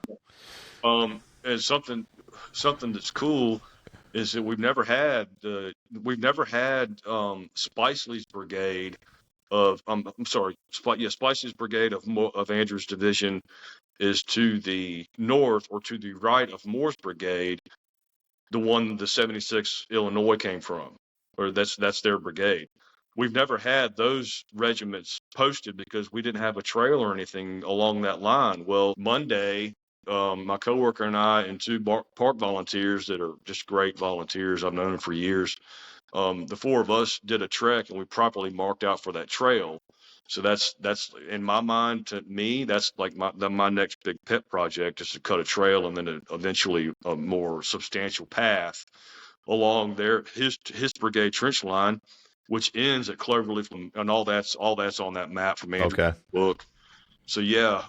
And something that's cool is that we've never had Spicely's brigade of Spicely's brigade of Andrew's division is to the north or to the right of Moore's brigade, the one the 76th Illinois came from, or that's their brigade. We've never had those regiments posted because we didn't have a trail or anything along that line. Well, Monday, my coworker and I and 2 park volunteers that are just great volunteers, I've known them for years. The 4 of us did a trek and we properly marked out for that trail. So that's in my mind, to me, that's like my next big pet project is to cut a trail and then eventually a more substantial path along his brigade trench line, which ends at Cloverleaf, and all that's on that map from Andrew's book. So yeah,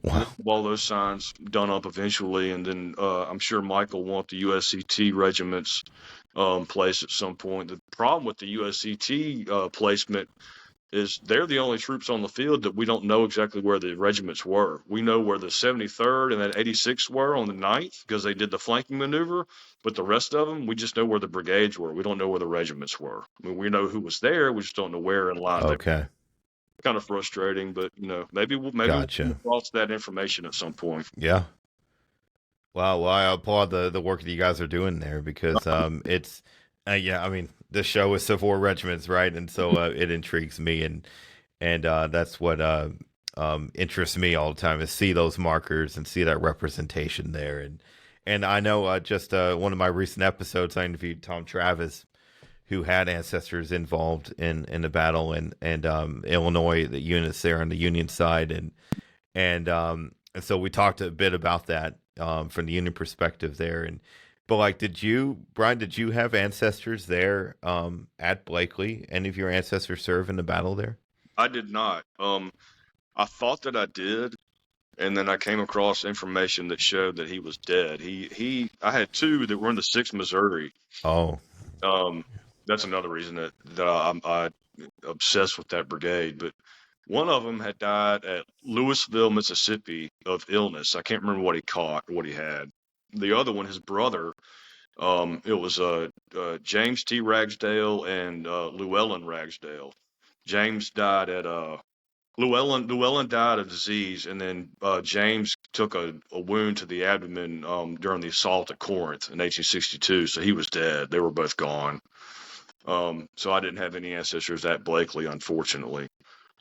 Wow.
all those signs done up eventually, and then I'm sure Mike will want the USCT regiments placed at some point. The problem with the USCT placement is they're the only troops on the field that we don't know exactly where the regiments were. We know where the 73rd and that 86th were on the 9th because they did the flanking maneuver, but the rest of them, we just know where the brigades were. We don't know where the regiments were. I mean, we know who was there, we just don't know where in line.
Okay.
Kind of frustrating, but maybe we'll
Gotcha.
cross that information at some point.
Yeah. Wow. Well, I applaud the work that you guys are doing there because it's I mean, the show is Civil War Regiments, right? And so it intrigues me, and that's what interests me all the time is see those markers and see that representation there. And I know just one of my recent episodes, I interviewed Tom Travis, who had ancestors involved in the battle, and Illinois, the units there on the Union side, and so we talked a bit about that from the Union perspective there. But like, Brian, did you have ancestors there at Blakeley? Any of your ancestors serve in the battle there?
I did not. I thought that I did, and then I came across information that showed that he was dead. I had 2 that were in the 6th Missouri.
Oh.
That's another reason that I'm obsessed with that brigade. But one of them had died at Louisville, Mississippi, of illness. I can't remember what he caught or what he had. The other one, his brother, it was James T. Ragsdale and Llewellyn Ragsdale. James died at Llewellyn died of disease, and then James took a wound to the abdomen during the assault at Corinth in 1862. So he was dead. They were both gone. So I didn't have any ancestors at Blakeley, unfortunately,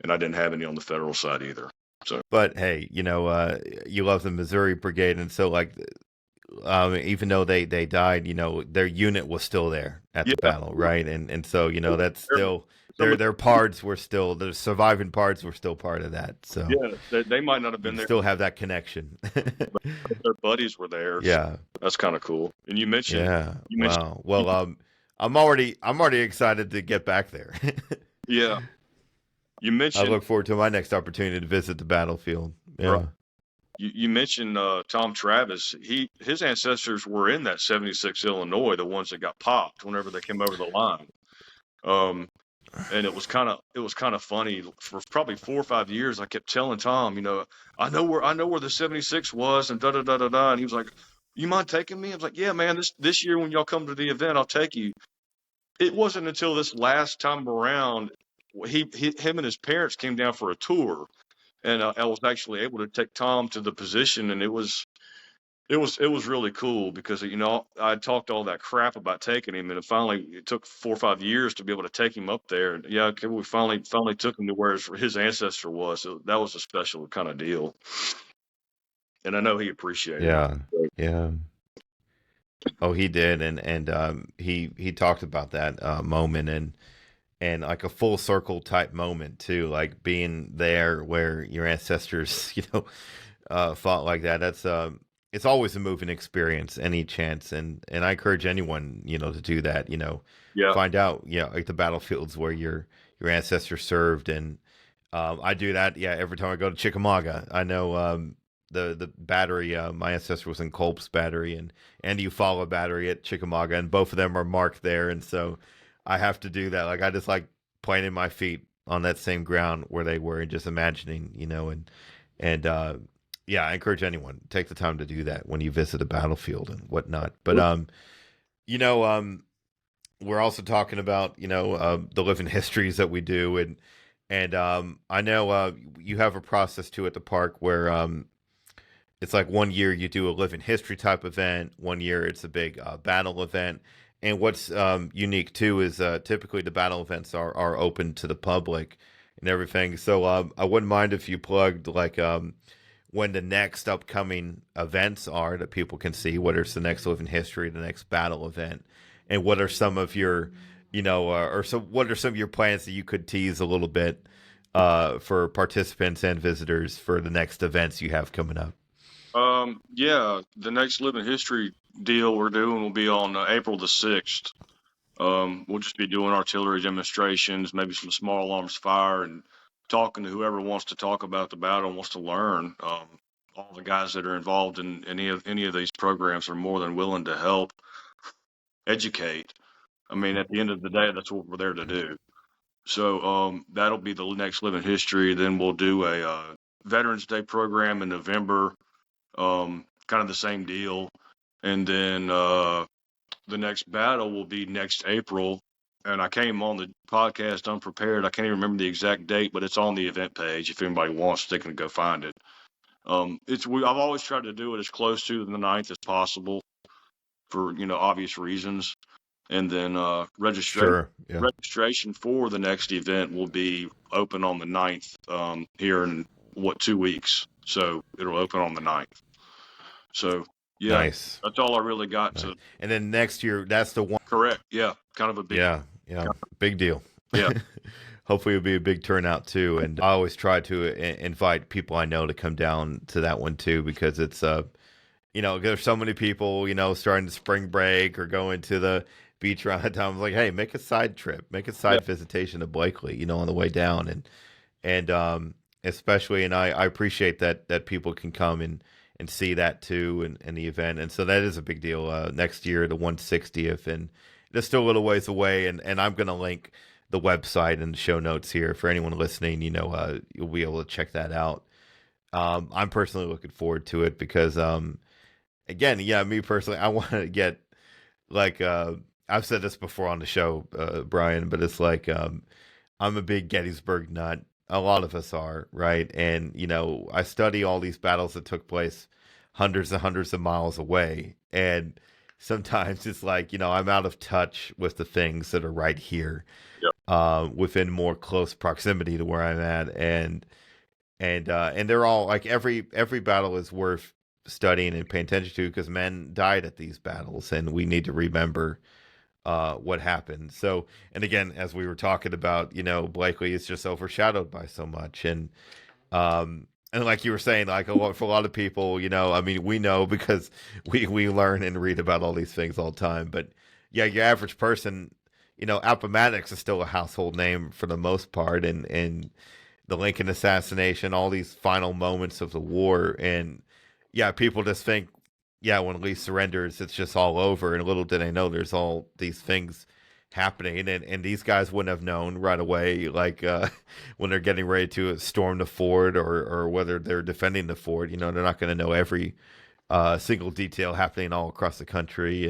and I didn't have any on the federal side either. So,
but hey, you love the Missouri Brigade, and so like, even though they died, their unit was still there at the battle, right? And so that's still their parts were still the surviving parts were still part of that. So
yeah, they might not have been there.
Still have that connection.
But their buddies were there.
Yeah,
so that's kind of cool. And you mentioned,
wow. Well, I'm already excited to get back there.
Yeah. You mentioned.
I look forward to my next opportunity to visit the battlefield. Yeah.
Right. You mentioned Tom Travis. His ancestors were in that 76 Illinois, the ones that got popped whenever they came over the line. And it was kind of funny. For probably 4 or 5 years, I kept telling Tom, I know where the 76 was, and da da da da da. And he was like, "You mind taking me?" I was like, "Yeah, man. This year when y'all come to the event, I'll take you." It wasn't until this last time around, him and his parents came down for a tour, and I was actually able to take Tom to the position, and it was It was really cool because, you know, I talked all that crap about taking him, and it took 4 or 5 years to be able to take him up there. And yeah, okay, we finally took him to where his ancestor was. So that was a special kind of deal, and I know he appreciated
Yeah.
it.
Yeah. Oh, he did, and he talked about that moment, and like a full circle type moment too, like being there where your ancestors, fought like that. That's it's always a moving experience, any chance, and I encourage anyone, to do that.
Yeah,
Find out, like the battlefields where your ancestors served, and I do that. Yeah, every time I go to Chickamauga, I know the battery. My ancestor was in Culp's battery and Eufaula battery at Chickamauga, and both of them are marked there, and so I have to do that. Like I just like planting my feet on that same ground where they were and just imagining, and yeah, I encourage anyone take the time to do that when you visit a battlefield and whatnot. But you know, we're also talking about the living histories that we do, and I know you have a process too at the park where it's like one year you do a living history type event, one year it's a big battle event. And what's unique too is typically the battle events are open to the public and everything. So I wouldn't mind if you plugged like when the next upcoming events are that people can see. What is the next living history, the next battle event, and what are some of your, what are some of your plans that you could tease a little bit for participants and visitors for the next events you have coming up?
yeah, the next living history deal we're doing will be on April the 6th. We'll just be doing artillery demonstrations, maybe some small arms fire, and talking to whoever wants to talk about the battle and wants to learn. All the guys that are involved in any of these programs are more than willing to help educate. I mean, at the end of the day, that's what we're there to do. So that'll be the next living history. Then we'll do a Veterans Day program in November, kind of the same deal. And then the next battle will be next April. And I came on the podcast unprepared. I can't even remember the exact date, but it's on the event page. If anybody wants, they can go find it. I've always tried to do it as close to the 9th as possible for obvious reasons. And then
Sure. Yeah.
registration for the next event will be open on the 9th here in 2 weeks. So it'll open on the 9th. So yeah,
Nice.
that's all I really got
Nice.
to.
And then next year, that's the one.
Correct. Yeah, kind of a big.
Yeah. Yeah. Big deal.
Yeah.
Hopefully it'll be a big turnout too. And I always try to invite people I know to come down to that one too, because it's, there's so many people, starting to spring break or going to the beach around that time. I was like, hey, make a side trip, make a side visitation to Blakely, on the way down. And especially, and I appreciate that people can come and see that too and the event. And so that is a big deal. Next year, the 160th, and it's still a little ways away. And I'm going to link the website and the show notes here for anyone listening. You'll be able to check that out. I'm personally looking forward to it because, again, me personally, I want to get like, I've said this before on the show, Brian, but it's like, I'm a big Gettysburg nut. A lot of us are, right? And, I study all these battles that took place hundreds and hundreds of miles away. And sometimes it's like, I'm out of touch with the things that are right here, within more close proximity to where I'm at. And they're all like every battle is worth studying and paying attention to because men died at these battles and we need to remember what happened. So, and again, as we were talking about, Blakely is just overshadowed by so much. And like you were saying, like for a lot of people, I mean, we know because we learn and read about all these things all the time. But yeah, your average person, Appomattox is still a household name for the most part. And the Lincoln assassination, all these final moments of the war. And yeah, people just think, when Lee surrenders, it's just all over. And little did they know there's all these things happening. And these guys wouldn't have known right away, like when they're getting ready to storm the fort or whether they're defending the fort. They're not going to know every single detail happening all across the country.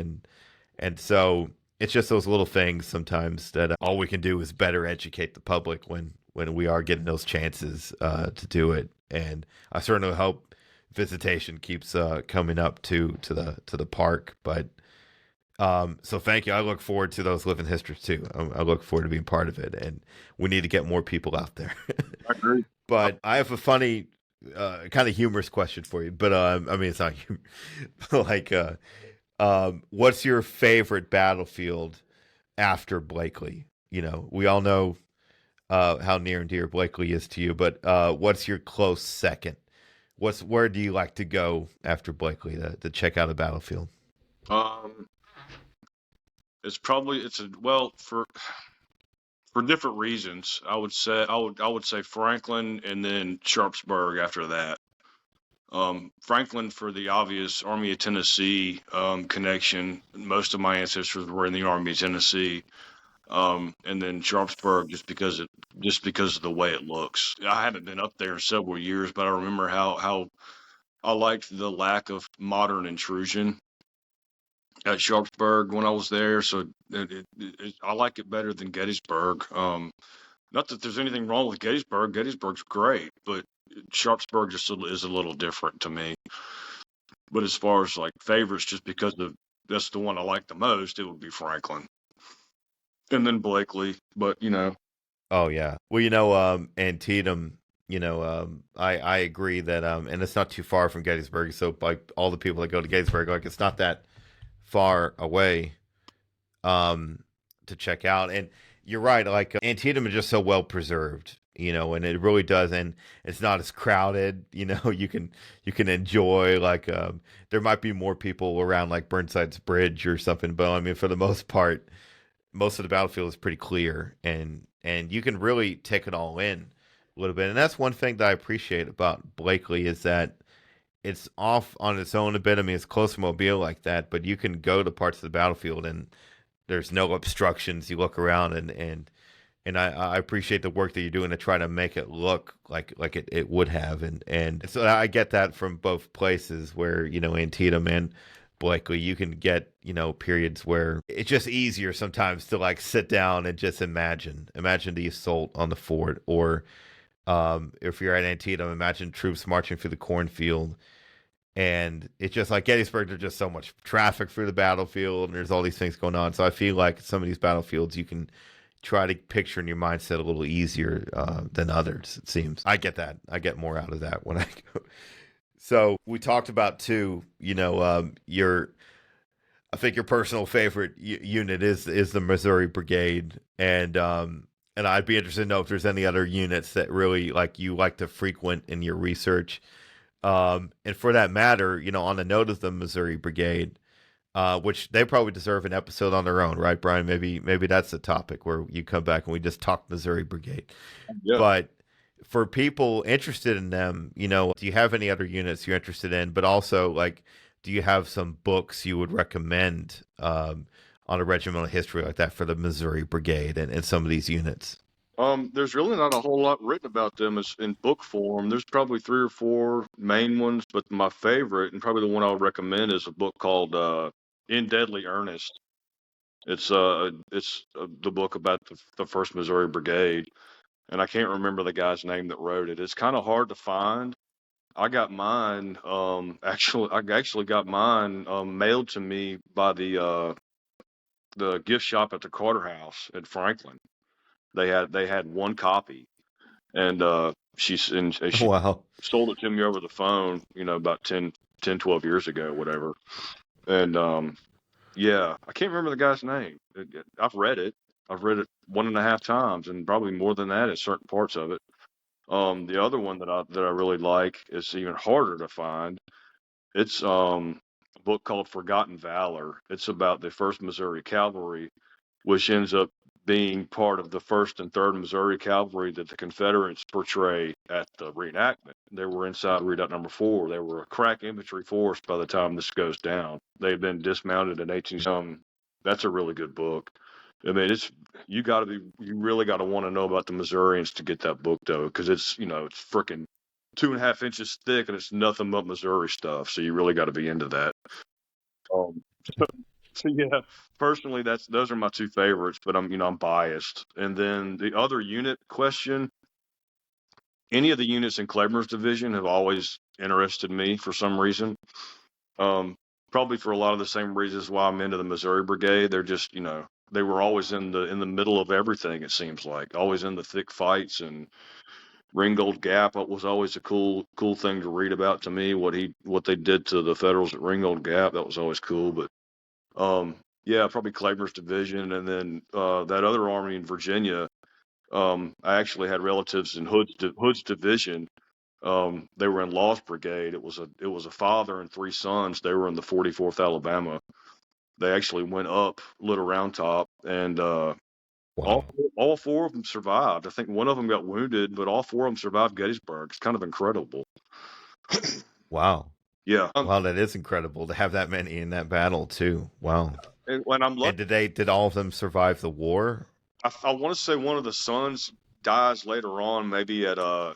And so it's just those little things sometimes that all we can do is better educate the public when we are getting those chances to do it. And I certainly hope visitation keeps coming up to the park. But so thank you. I look forward to those living histories too. I look forward to being part of it, and we need to get more people out there.
I agree.
But I have a funny, kind of humorous question for you. But I mean, it's not like, what's your favorite battlefield after Blakeley? You know, we all know how near and dear Blakeley is to you, but what's your close second? Where do you like to go after Blakeley to check out a battlefield?
Um, for different reasons. I would say Franklin and then Sharpsburg after that. Franklin for the obvious Army of Tennessee connection. Most of my ancestors were in the Army of Tennessee. And then Sharpsburg just because of the way it looks. I haven't been up there in several years, but I remember how I liked the lack of modern intrusion at Sharpsburg when I was there. So I like it better than Gettysburg. Not that there's anything wrong with Gettysburg. Gettysburg's great, but Sharpsburg just is a little different to me. But as far as like favorites, just because that's the one I like the most, it would be Franklin. And then Blakeley, but
Oh yeah. Well, Antietam, I agree that and it's not too far from Gettysburg, so like all the people that go to Gettysburg, like it's not that far away to check out. And you're right, like Antietam is just so well preserved, and it really does, and it's not as crowded, you can enjoy like there might be more people around like Burnside's Bridge or something, but I mean for the most part most of the battlefield is pretty clear, and you can really take it all in a little bit. And that's one thing that I appreciate about Blakeley is that it's off on its own a bit. I mean, it's close to Mobile like that, but you can go to parts of the battlefield and there's no obstructions. You look around and I appreciate the work that you're doing to try to make it look like it would have. And so I get that from both places where, Antietam and Blakeley, you can get, periods where it's just easier sometimes to like sit down and just imagine the assault on the fort, or if you're at Antietam, imagine troops marching through the cornfield. And it's just like Gettysburg, there's just so much traffic through the battlefield and there's all these things going on. So I feel like some of these battlefields you can try to picture in your mindset a little easier than others, it seems. I get that. I get more out of that when I go. So we talked about too, I think your personal favorite unit is the Missouri Brigade, and I'd be interested to know if there's any other units that really like you like to frequent in your research. And for that matter, on the note of the Missouri Brigade, which they probably deserve an episode on their own, right, Brian? Maybe that's a topic where you come back and we just talk Missouri Brigade.
Yeah.
But for people interested in them, do you have any other units you're interested in? But also, like, do you have some books you would recommend on a regimental history like that for the Missouri Brigade and some of these units?
There's really not a whole lot written about them as in book form. There's probably 3 or 4 main ones, but my favorite and probably the one I would recommend is a book called In Deadly Earnest. It's the book about the First Missouri Brigade, and I can't remember the guy's name that wrote it. It's kind of hard to find. I got mine. I actually got mine mailed to me by the gift shop at the Carter House at Franklin. They had one copy, and she
Wow.
sold it to me over the phone, about 12 years ago, whatever. And yeah, I can't remember the guy's name. I've read it. I've read it 1.5 times, and probably more than that in certain parts of it. The other one that I really like is even harder to find. It's a book called Forgotten Valor. It's about the First Missouri Cavalry, which ends up being part of the First and Third Missouri Cavalry that the Confederates portray at the reenactment. They were inside Redoubt Number 4. They were a crack infantry force by the time this goes down. They've been dismounted in 18. That's a really good book. I mean, you really got to want to know about the Missourians to get that book though, because it's freaking 2.5 inches thick and it's nothing but Missouri stuff. So you really got to be into that. Um, so yeah, personally, those are my 2 favorites, but I'm biased. And then the other unit question, any of the units in Claiborne's division have always interested me for some reason. Probably for a lot of the same reasons why I'm into the Missouri Brigade. They're just, they were always in the middle of everything. It seems like always in the thick fights, and Ringgold Gap was always a cool thing to read about to me. What they did to the Federals at Ringgold Gap, that was always cool. But yeah, probably Claiborne's division, and then that other army in Virginia. I actually had relatives in Hood's division. They were in Law's Brigade. It was a father and 3 sons. They were in the 44th Alabama. They actually went up Little Round Top, and
Wow.
all 4 of them survived. I think one of them got wounded, but all 4 of them survived Gettysburg. It's kind of incredible.
Wow.
Yeah.
Wow, that is incredible to have that many in that battle too. Wow.
And when I'm lucky,
And did all of them survive the war?
I want to say one of the sons dies later on. Maybe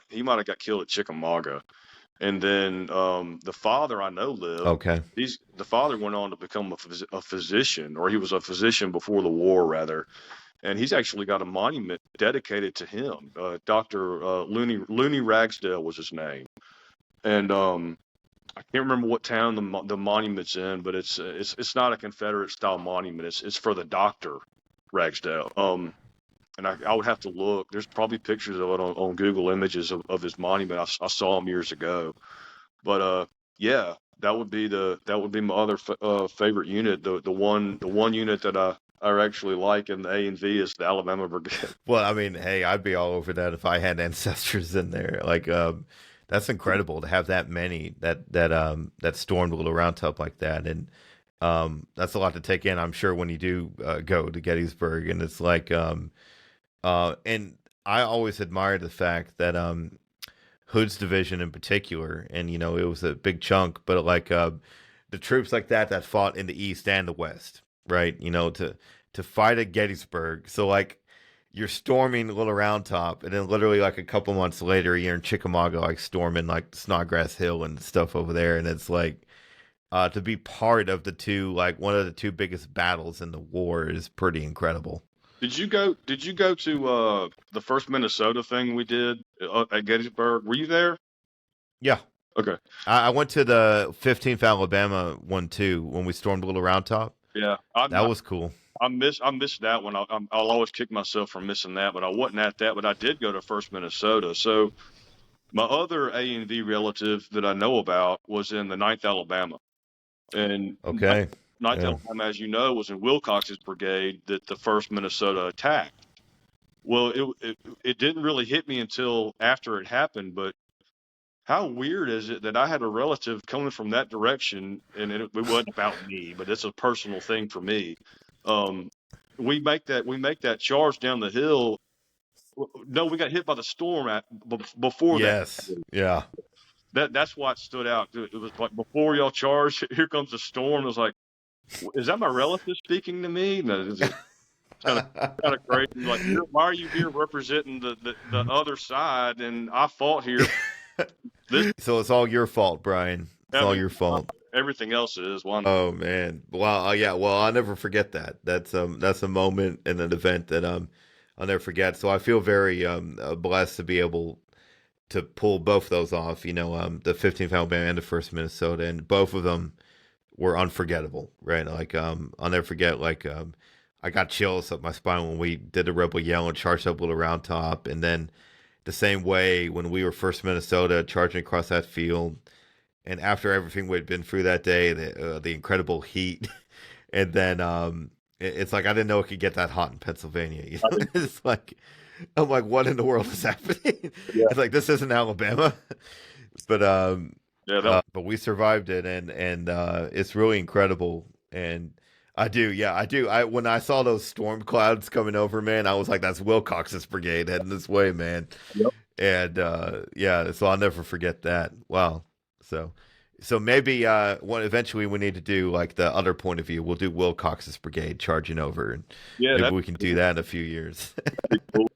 he might have got killed at Chickamauga. And then the father I know lived.
Okay.
The father went on to become a physician, or he was a physician before the war, rather. And he's actually got a monument dedicated to him. Dr. Looney Ragsdale was his name. And I can't remember what town the monument's in, but it's not a Confederate style monument. It's for the Dr. Ragsdale. And I would have to look. There's probably pictures of it on Google Images of his monument. I saw him years ago. But yeah, that would be my other favorite unit. The one unit that I actually like in the A and V is the Alabama Brigade.
Well, I mean, hey, I'd be all over that if I had ancestors in there. Like, that's incredible to have that many that stormed Little Round Top like that, and that's a lot to take in. I'm sure when you do go to Gettysburg, and it's like, and I always admired the fact that Hood's division in particular, and it was a big chunk, but like the troops like that fought in the East and the West, right? To fight at Gettysburg. So like you're storming Little Round Top, and then literally like a couple months later, you're in Chickamauga, like storming like Snodgrass Hill and stuff over there, and it's like to be part of one of the 2 biggest battles in the war is pretty incredible.
Did you go to the first Minnesota thing we did at Gettysburg? Were you there?
Yeah.
Okay.
I went to the 15th Alabama one too when we stormed Little Round Top.
Yeah,
that was cool.
I missed that one. I'll always kick myself for missing that, but I wasn't at that. But I did go to First Minnesota. So my other A and V relative that I know about was in the 9th Alabama, and
okay.
9th Alabama, as you know, was in Wilcox's brigade that the 1st Minnesota attacked. Well, it didn't really hit me until after it happened, but how weird is it that I had a relative coming from that direction, and it wasn't about me, but it's a personal thing for me. We make that charge down the hill. No, we got hit by the storm before that.
Yes. Yeah.
That's why it stood out. It was like before y'all charged, here comes the storm. It was like, is that my relative speaking to me? No, it's kind of crazy. Like, why are you here representing the other side? And I fought here.
So it's all your fault, Brian. It's all your fault.
Everything else is one.
Oh man. Well, yeah. Well, I'll never forget that. That's a moment and an event that I'll never forget. So I feel very blessed to be able to pull both of those off. The 15th Alabama and the 1st Minnesota, and both of them were unforgettable, right? Like I'll never forget. Like I got chills up my spine when we did the Rebel Yell and charged up Little Round Top, and then the same way when we were 1st Minnesota charging across that field, and after everything we'd been through that day, the incredible heat, and then it's like I didn't know it could get that hot in Pennsylvania. It's like I'm like, what in the world is happening? Yeah. It's like this isn't Alabama, but but we survived it, and it's really incredible. And I do. When I saw those storm clouds coming over, man, I was like, that's Wilcox's brigade heading this way, man. Yep. And yeah, so I'll never forget that. Wow. So maybe eventually we need to do like the other point of view. We'll do Wilcox's brigade charging over, and maybe we can do that in a few years.
Cool.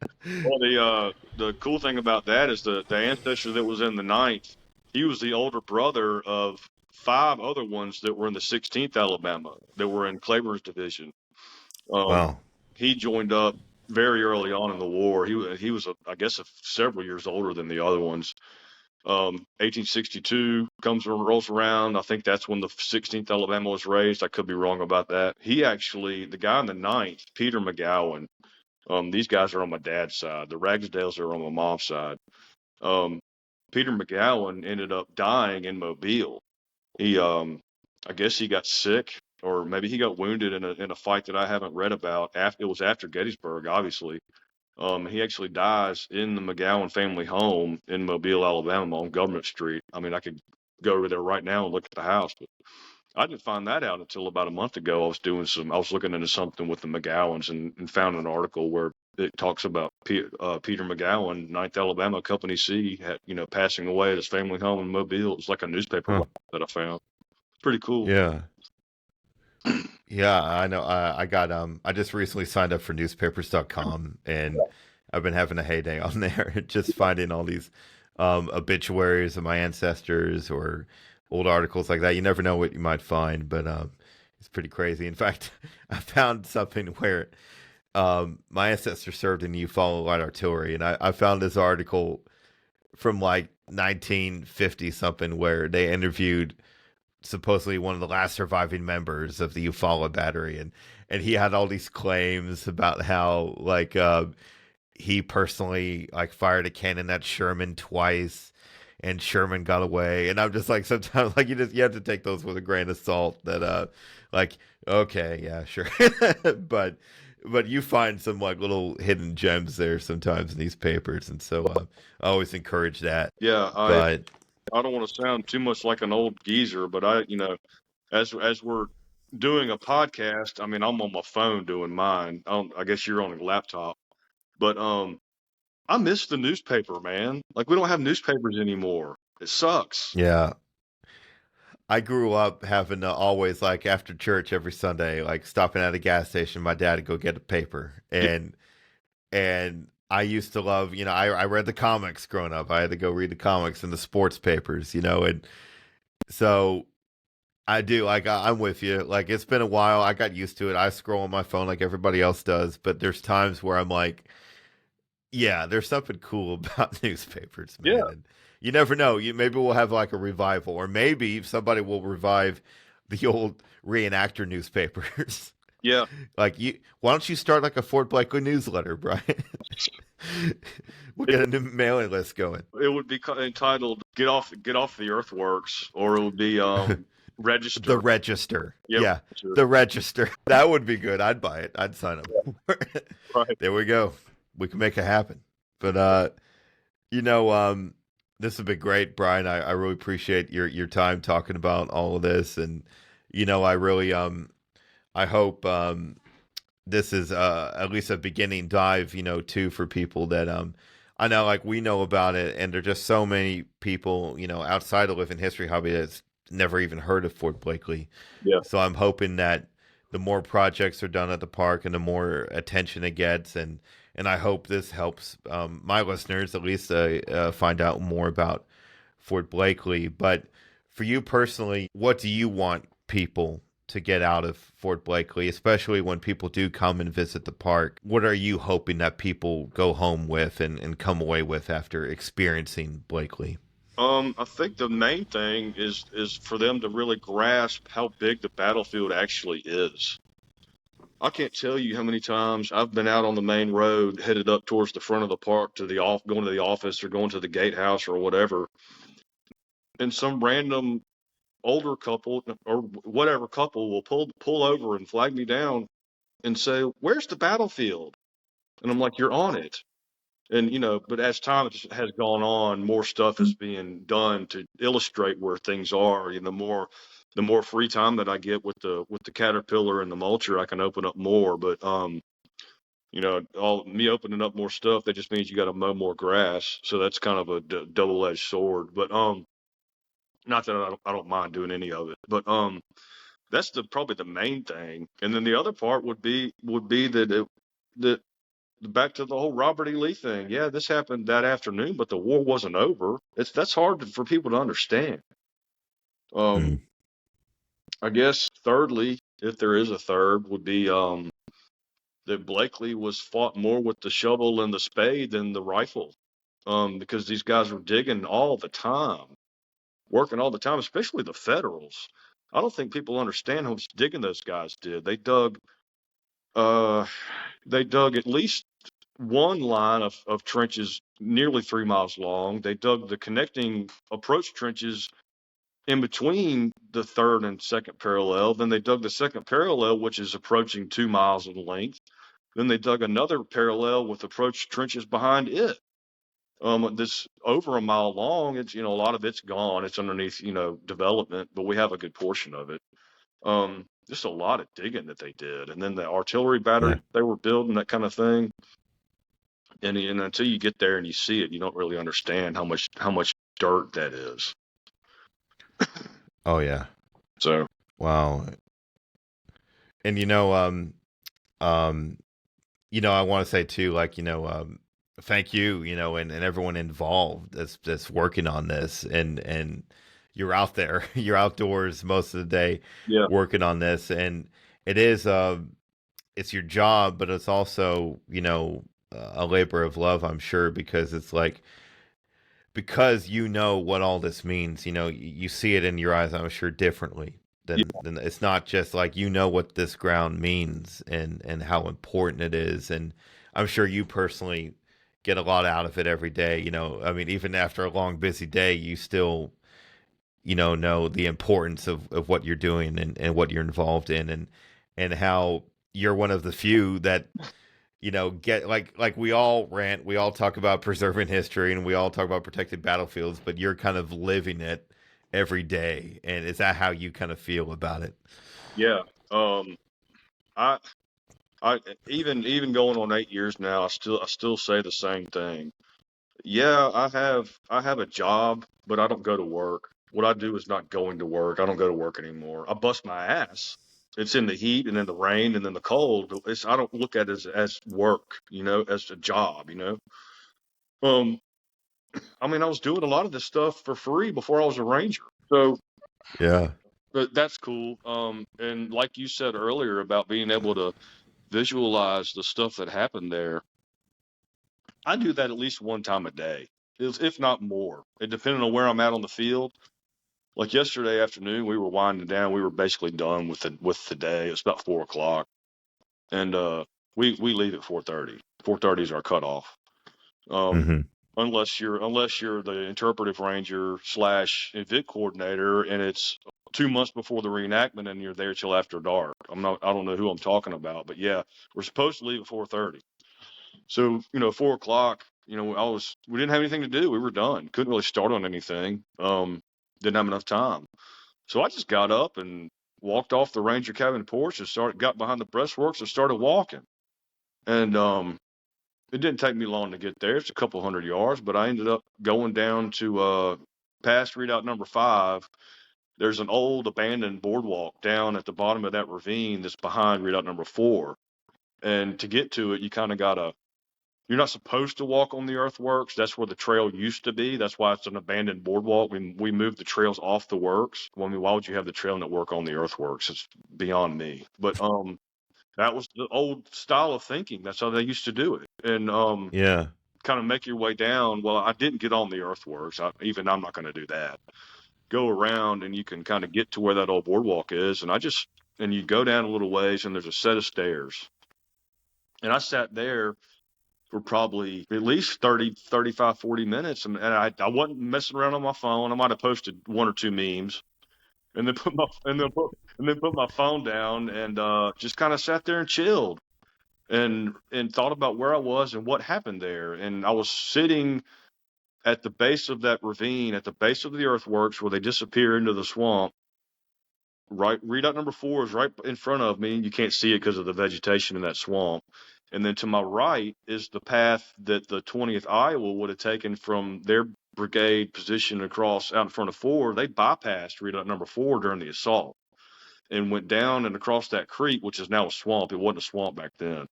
Well, the cool thing about that is the ancestor that was in the 9th, he was the older brother of 5 other ones that were in the 16th Alabama that were in Claiborne's division.
Wow.
He joined up very early on in the war. He was I guess several years older than the other ones. 1862 rolls around. I think that's when the 16th Alabama was raised. I could be wrong about that. He actually, the guy in the 9th, Peter McGowan. These guys are on my dad's side. The Ragsdales are on my mom's side. Peter McGowan ended up dying in Mobile. He, I guess he got sick, or maybe he got wounded in a fight that I haven't read about. It was after Gettysburg, obviously. He actually dies in the McGowan family home in Mobile, Alabama, on Government Street. I mean, I could go over there right now and look at the house, but I didn't find that out until about a month ago. I was looking into something with the McGowans and found an article where it talks about Peter McGowan, 9th Alabama Company C, passing away at his family home in Mobile. It was like a newspaper that I found. Pretty cool.
Yeah. Yeah, I know. I just recently signed up for newspapers.com, and I've been having a heyday on there, just finding all these obituaries of my ancestors or old articles like that. You never know what you might find, but it's pretty crazy. In fact, I found something where my ancestor served in the Eufaula Light Artillery, and I found this article from like 1950 something where they interviewed supposedly one of the last surviving members of the Eufaula battery, and he had all these claims about how like he personally like fired a cannon at Sherman twice and Sherman got away. And I'm just like, sometimes like you have to take those with a grain of salt that like, okay, yeah, sure. but you find some like little hidden gems there sometimes in these papers, and so I always encourage that.
Yeah,
But
I don't want to sound too much like an old geezer, but as we're doing a podcast, I mean, I'm on my phone doing mine. I guess you're on a laptop, but I miss the newspaper, man. Like, we don't have newspapers anymore. It sucks.
yeah, I grew up having to always, like, after church every Sunday, like, stopping at a gas station, my dad would go get a paper. And I used to love, I read the comics growing up. I had to go read the comics and the sports papers, and so I do, like, I'm with you. Like, it's been a while. I got used to it. I scroll on my phone like everybody else does, but there's times where I'm like, yeah, there's something cool about newspapers, man.
Yeah.
And you never know. Maybe we'll have like a revival, or maybe somebody will revive the old reenactor newspapers.
Yeah.
Like why don't you start like a Fort Blakeley newsletter, Brian? We'll get a new mailing list going.
It would be entitled "Get off the Earthworks," or it would be "Register."
The Register.
Yep.
Yeah, the Register. That would be good. I'd buy it. I'd sign up for it.
Right.
There we go. We can make it happen. But this has been great, Brian. I really appreciate your time talking about all of this, and I really I hope this is at least a beginning dive, too, for people that I know, like, we know about it, and there are just so many people, outside of living history hobby that's never even heard of Fort Blakeley.
Yeah.
So I'm hoping that the more projects are done at the park and the more attention it gets, and I hope this helps my listeners at least find out more about Fort Blakeley. But for you personally, what do you want people to get out of Fort Blakeley, especially when people do come and visit the park? What are you hoping that people go home with and come away with after experiencing Blakeley?
I think the main thing is for them to really grasp how big the battlefield actually is. I can't tell you how many times I've been out on the main road, headed up towards the front of the park going to the office or going to the gatehouse or whatever, and some random older couple or whatever couple will pull over and flag me down and say, "Where's the battlefield?" And I'm like, "You're on it." And but as time has gone on, more stuff is being done to illustrate where things are. The more free time that I get with the caterpillar and the mulcher, I can open up more. But all me opening up more stuff, that just means you got to mow more grass. So that's kind of a double-edged sword. But not that I don't mind doing any of it. But that's probably the main thing. And then the other part would be that back to the whole Robert E. Lee thing. Yeah, this happened that afternoon, but the war wasn't over. That's hard for people to understand. I guess thirdly, if there is a third, would be that Blakeley was fought more with the shovel and the spade than the rifle, because these guys were digging all the time, working all the time, especially the Federals. I don't think people understand how much digging those guys did. Uh, they dug at least one line of trenches nearly 3 miles long. They dug the connecting approach trenches in between the third and second parallel. Then they dug the second parallel, which is approaching 2 miles in length. Then they dug another parallel with approach trenches behind it. This over a mile long. It's, a lot of it's gone. It's underneath, development, but we have a good portion of it. Just a lot of digging that they did, and then the artillery battery they were building, that kind of thing. And until you get there and you see it, you don't really understand how much dirt that is.
Oh yeah.
So
wow. And I want to say too, like, thank you, and everyone involved that's working on this, and you're out there, you're outdoors most of the day, working on this, and it is it's your job, but it's also a labor of love, I'm sure, because it's like, because what all this means, you see it in your eyes, I'm sure, differently. Then it's not just like, what this ground means and how important it is, and I'm sure you personally get a lot out of it every day. I mean, even after a long busy day, you still know the importance of what you're doing and what you're involved in, and how you're one of the few that get like we all rant, we all talk about preserving history, and we all talk about protected battlefields, but you're kind of living it every day. And is that how you kind of feel about it?
Yeah. I even going on 8 years now, I still say the same thing. Yeah, I have a job, but I don't go to work. What I do is not going to work. I don't go to work anymore. I bust my ass. It's in the heat and in the rain and in the cold. I don't look at it as work, as a job, Um, I mean, I was doing a lot of this stuff for free before I was a ranger. So
Yeah.
but that's cool. And like you said earlier about being able to visualize the stuff that happened there, I do that at least one time a day, if not more. It depending on where I'm at on the field. Like yesterday afternoon, we were winding down. We were basically done with the day. It was about 4 o'clock, and we leave at 4:30. 4:30 is our cutoff. Um,
Mm-hmm.
unless you're the interpretive ranger slash event coordinator, and it's 2 months before the reenactment, and you're there till after dark. I don't know who I'm talking about, but yeah, we're supposed to leave at 4:30. So 4 o'clock. We didn't have anything to do. We were done. Couldn't really start on anything. Didn't have enough time. So I just got up and walked off the ranger cabin porch and got behind the breastworks and started walking. And it didn't take me long to get there. It's a couple hundred yards, but I ended up going down to past redoubt number 5. There's an old abandoned boardwalk down at the bottom of that ravine that's behind redoubt number 4. And to get to it, you're not supposed to walk on the earthworks. That's where the trail used to be. That's why it's an abandoned boardwalk. We moved the trails off the works. I mean, why would you have the trail network on the earthworks? It's beyond me. But that was the old style of thinking. That's how they used to do it. And
Yeah.
kind of make your way down. Well, I didn't get on the earthworks. I'm not going to do that. Go around and you can kind of get to where that old boardwalk is. And you go down a little ways and there's a set of stairs. And I sat there for probably at least 30, 35, 40 minutes. And I wasn't messing around on my phone. I might have posted one or two memes and then put my phone down and just kind of sat there and chilled and thought about where I was and what happened there. And I was sitting at the base of that ravine, at the base of the earthworks where they disappear into the swamp. Right, redoubt number 4 is right in front of me. You can't see it because of the vegetation in that swamp. And then to my right is the path that the 20th Iowa would have taken from their brigade position across out in front of 4. They bypassed redoubt number 4 during the assault and went down and across that creek, which is now a swamp. It wasn't a swamp back then.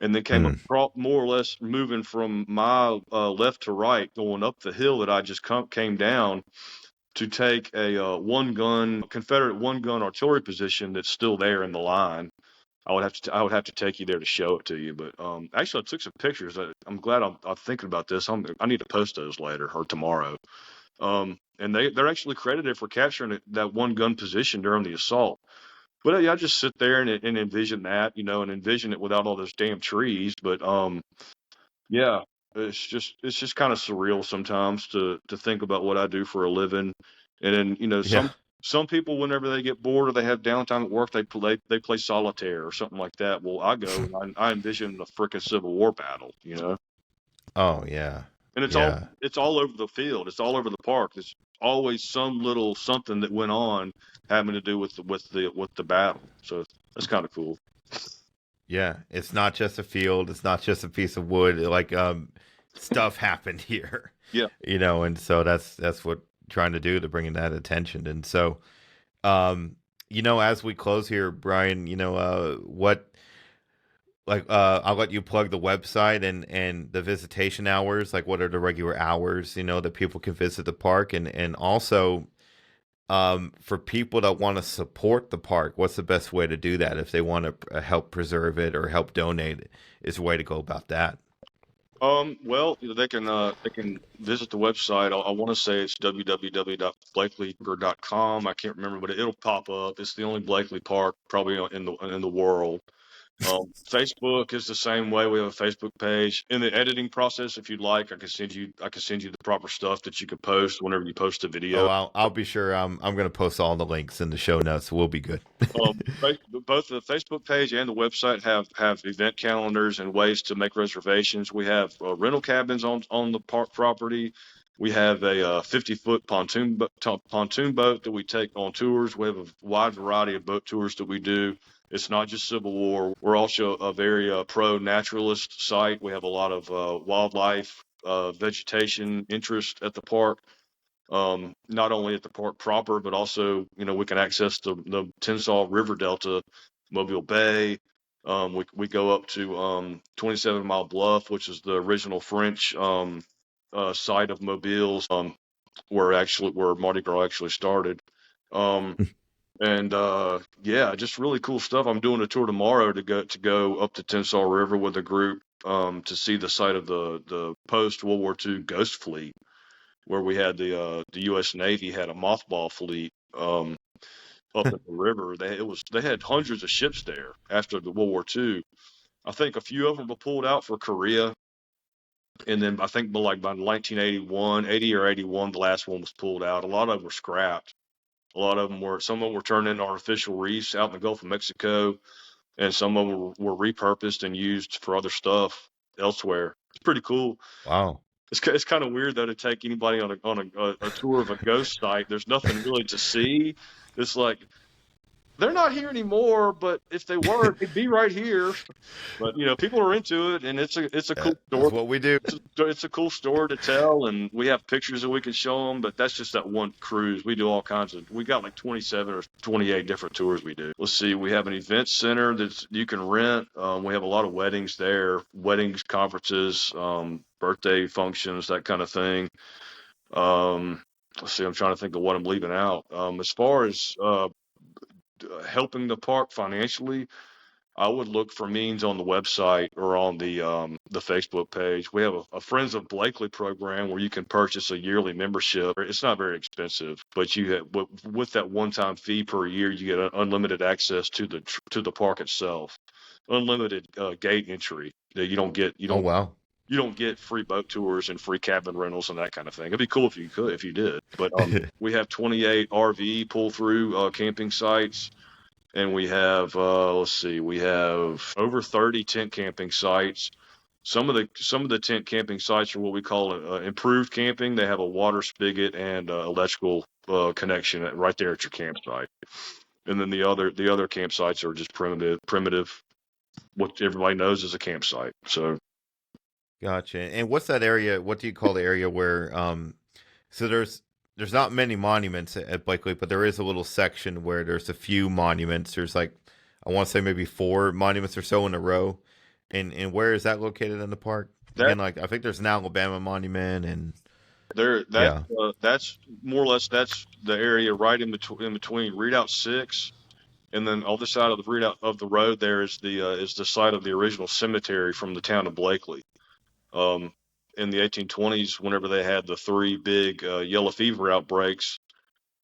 And then came across, more or less moving from my left to right, going up the hill that I just came down to take a Confederate one gun artillery position that's still there in the line. I would have to take you there to show it to you. But actually, I took some pictures. I'm glad I'm thinking about this. I need to post those later or tomorrow. And they're actually credited for capturing that one gun position during the assault. But yeah, I just sit there and envision that, and envision it without all those damn trees. But yeah, it's just kind of surreal sometimes to think about what I do for a living, and then
Yeah.
some people whenever they get bored or they have downtime at work they play solitaire or something like that. Well, I go and I envision the frickin' Civil War battle.
Oh yeah.
And
Yeah.
it's all over the field. It's all over the park. There's always some little something that went on having to do with the battle. So that's kind of cool.
Yeah. It's not just a field. It's not just a piece of wood. Like stuff happened here.
Yeah.
And so that's what trying to do to bring in that attention. And so as we close here, Brian, what like I'll let you plug the website and the visitation hours, like what are the regular hours, that people can visit the park, and also for people that want to support the park, what's the best way to do that if they want to help preserve it or help donate it? Is a way to go about that?
Well, they can visit the website. I want to say it's www.blakely.com. I can't remember, but it'll pop up. It's the only Blakely Park probably in the world. Facebook is the same way. We have a Facebook page. In the editing process, if you'd like, I can send you the proper stuff that you can post whenever you post a
Oh,
video.
I'll be sure. I'm going to post all the links in the show notes. So we'll be good.
Both the Facebook page and the website have event calendars and ways to make reservations. We have rental cabins on the park property. We have a 50-foot pontoon boat that we take on tours. We have a wide variety of boat tours that we do. It's not just Civil War. We're also a very pro-naturalist site. We have a lot of wildlife, vegetation interest at the park. Not only at the park proper, but also, we can access the Tensas River Delta, Mobile Bay. We go up to 27 Mile Bluff, which is the original French site of Mobile's, where Mardi Gras actually started. Um, and yeah, just really cool stuff. I'm doing a tour tomorrow to go up to Tensas River with a group to see the site of the post World War II Ghost Fleet, where we had the U.S. Navy had a mothball fleet up in the river. They had hundreds of ships there after the World War II. I think a few of them were pulled out for Korea, and then I think by 1981, 80 or 81, the last one was pulled out. A lot of them were scrapped. Some of them were turned into artificial reefs out in the Gulf of Mexico, and some of them were repurposed and used for other stuff elsewhere. It's pretty cool.
Wow.
It's kind of weird though to take anybody on a tour of a ghost site. There's nothing really to see. It's like they're not here anymore, but if they were, they'd be right here. But people are into it, and it's a cool
That's
story.
what we do.
It's a cool story to tell, and we have pictures that we can show them. But that's just that one cruise. We do all kinds of. We got like 27 or 28 different tours we do. Let's see. We have an event center that you can rent. We have a lot of weddings there, weddings, conferences, birthday functions, that kind of thing. Let's see. I'm trying to think of what I'm leaving out. As far as helping the park financially, I would look for means on the website or on the Facebook page. We have a Friends of Blakely program where you can purchase a yearly membership. It's not very expensive, but you have, with that one-time fee per year, you get unlimited access to the park itself, unlimited gate entry. That you don't get.
Oh wow.
You don't get free boat tours and free cabin rentals and that kind of thing. It'd be cool if you did. But we have 28 RV pull-through camping sites. And we have, we have over 30 tent camping sites. Some of the tent camping sites are what we call improved camping. They have a water spigot and electrical connection right there at your campsite. And then the other campsites are just primitive, what everybody knows is a campsite. So
Gotcha. And what's that area? What do you call the area where so there's not many monuments at Blakely, but there is a little section where there's a few monuments. There's like I want to say maybe 4 monuments or so in a row. And where is that located in the park? Again, like I think there's an Alabama monument and
that's more or less that's the area right in between Redoubt 6 And then on the side of the road there is the site of the original cemetery from the town of Blakeley. In the 1820s, whenever they had the 3 big yellow fever outbreaks,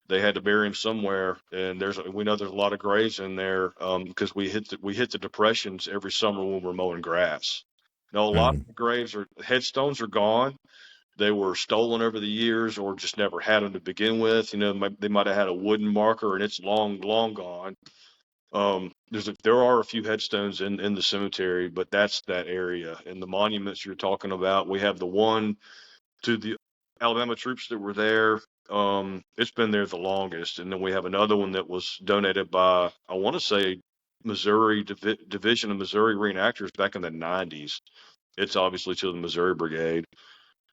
they had to bury him somewhere. And we know there's a lot of graves in there because we hit the depressions every summer when we're mowing grass. Now, a lot of the headstones are gone. They were stolen over the years, or just never had them to begin with. They might have had a wooden marker, and it's long gone. There are a few headstones in the cemetery, but that's that area. And the monuments you're talking about, we have the one to the Alabama troops that were there. It's been there the longest. And then we have another one that was donated by, I want to say, Missouri Division of Missouri Reenactors back in the 90s. It's obviously to the Missouri Brigade.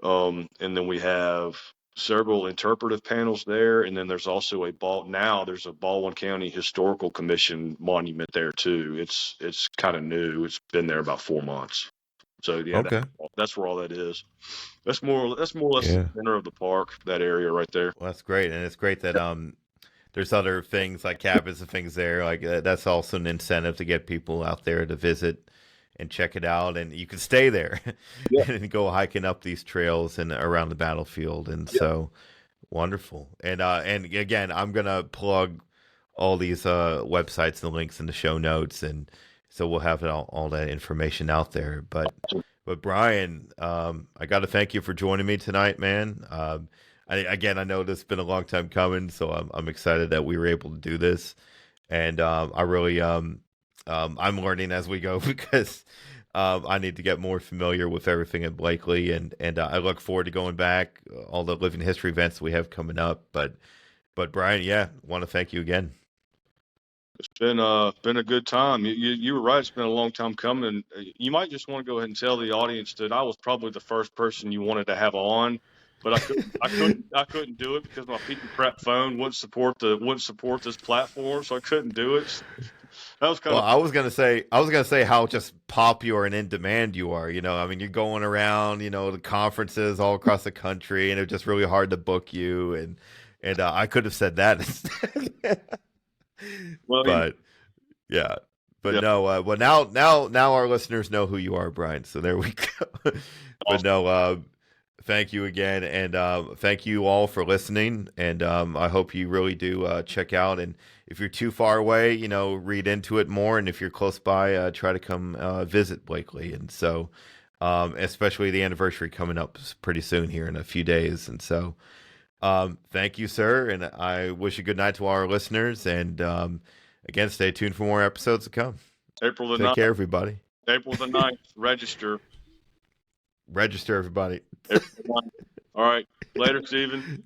And then we have several interpretive panels there, and then there's also there's a Baldwin County Historical Commission monument there too. It's kind of new. It's been there about 4 months. So yeah,
Okay.
that's where all that is. That's more or less the center of the park, that area right there.
Well, that's great, and it's great that there's other things like cabins and things there. Like that's also an incentive to get people out there to visit and check it out, and you can stay there and go hiking up these trails and around the battlefield. And so wonderful. And again, I'm gonna plug all these websites and links in the show notes, and so we'll have all that information out there. But Brian, I got to thank you for joining me tonight, man. I know this has been a long time coming, so I'm excited that we were able to do this, and I really I'm learning as we go because I need to get more familiar with everything in Blakeley, and I look forward to going back all the living history events we have coming up. But Brian, want to thank you again.
It's been a good time. You were right. It's been a long time coming. You might just want to go ahead and tell the audience that I was probably the first person you wanted to have on, but I couldn't do it because my people prep phone wouldn't support this platform, so I couldn't do it. That was
I was gonna say how just popular and in demand you are. I mean, you're going around, the conferences all across the country, and it's just really hard to book you. And I could have said that instead.
Well,
now our listeners know who you are, Brian. So there we go. But thank you again, and thank you all for listening. And I hope you really do check out. And if you're too far away, read into it more. And if you're close by, try to come visit Blakeley. And so, especially the anniversary coming up pretty soon here in a few days. And so, thank you, sir. And I wish a good night to all our listeners. And again, stay tuned for more episodes to come.
April the 9th.
Take care, everybody.
April the 9th. Register,
everybody.
April the 9th. All right. Later, Stephen.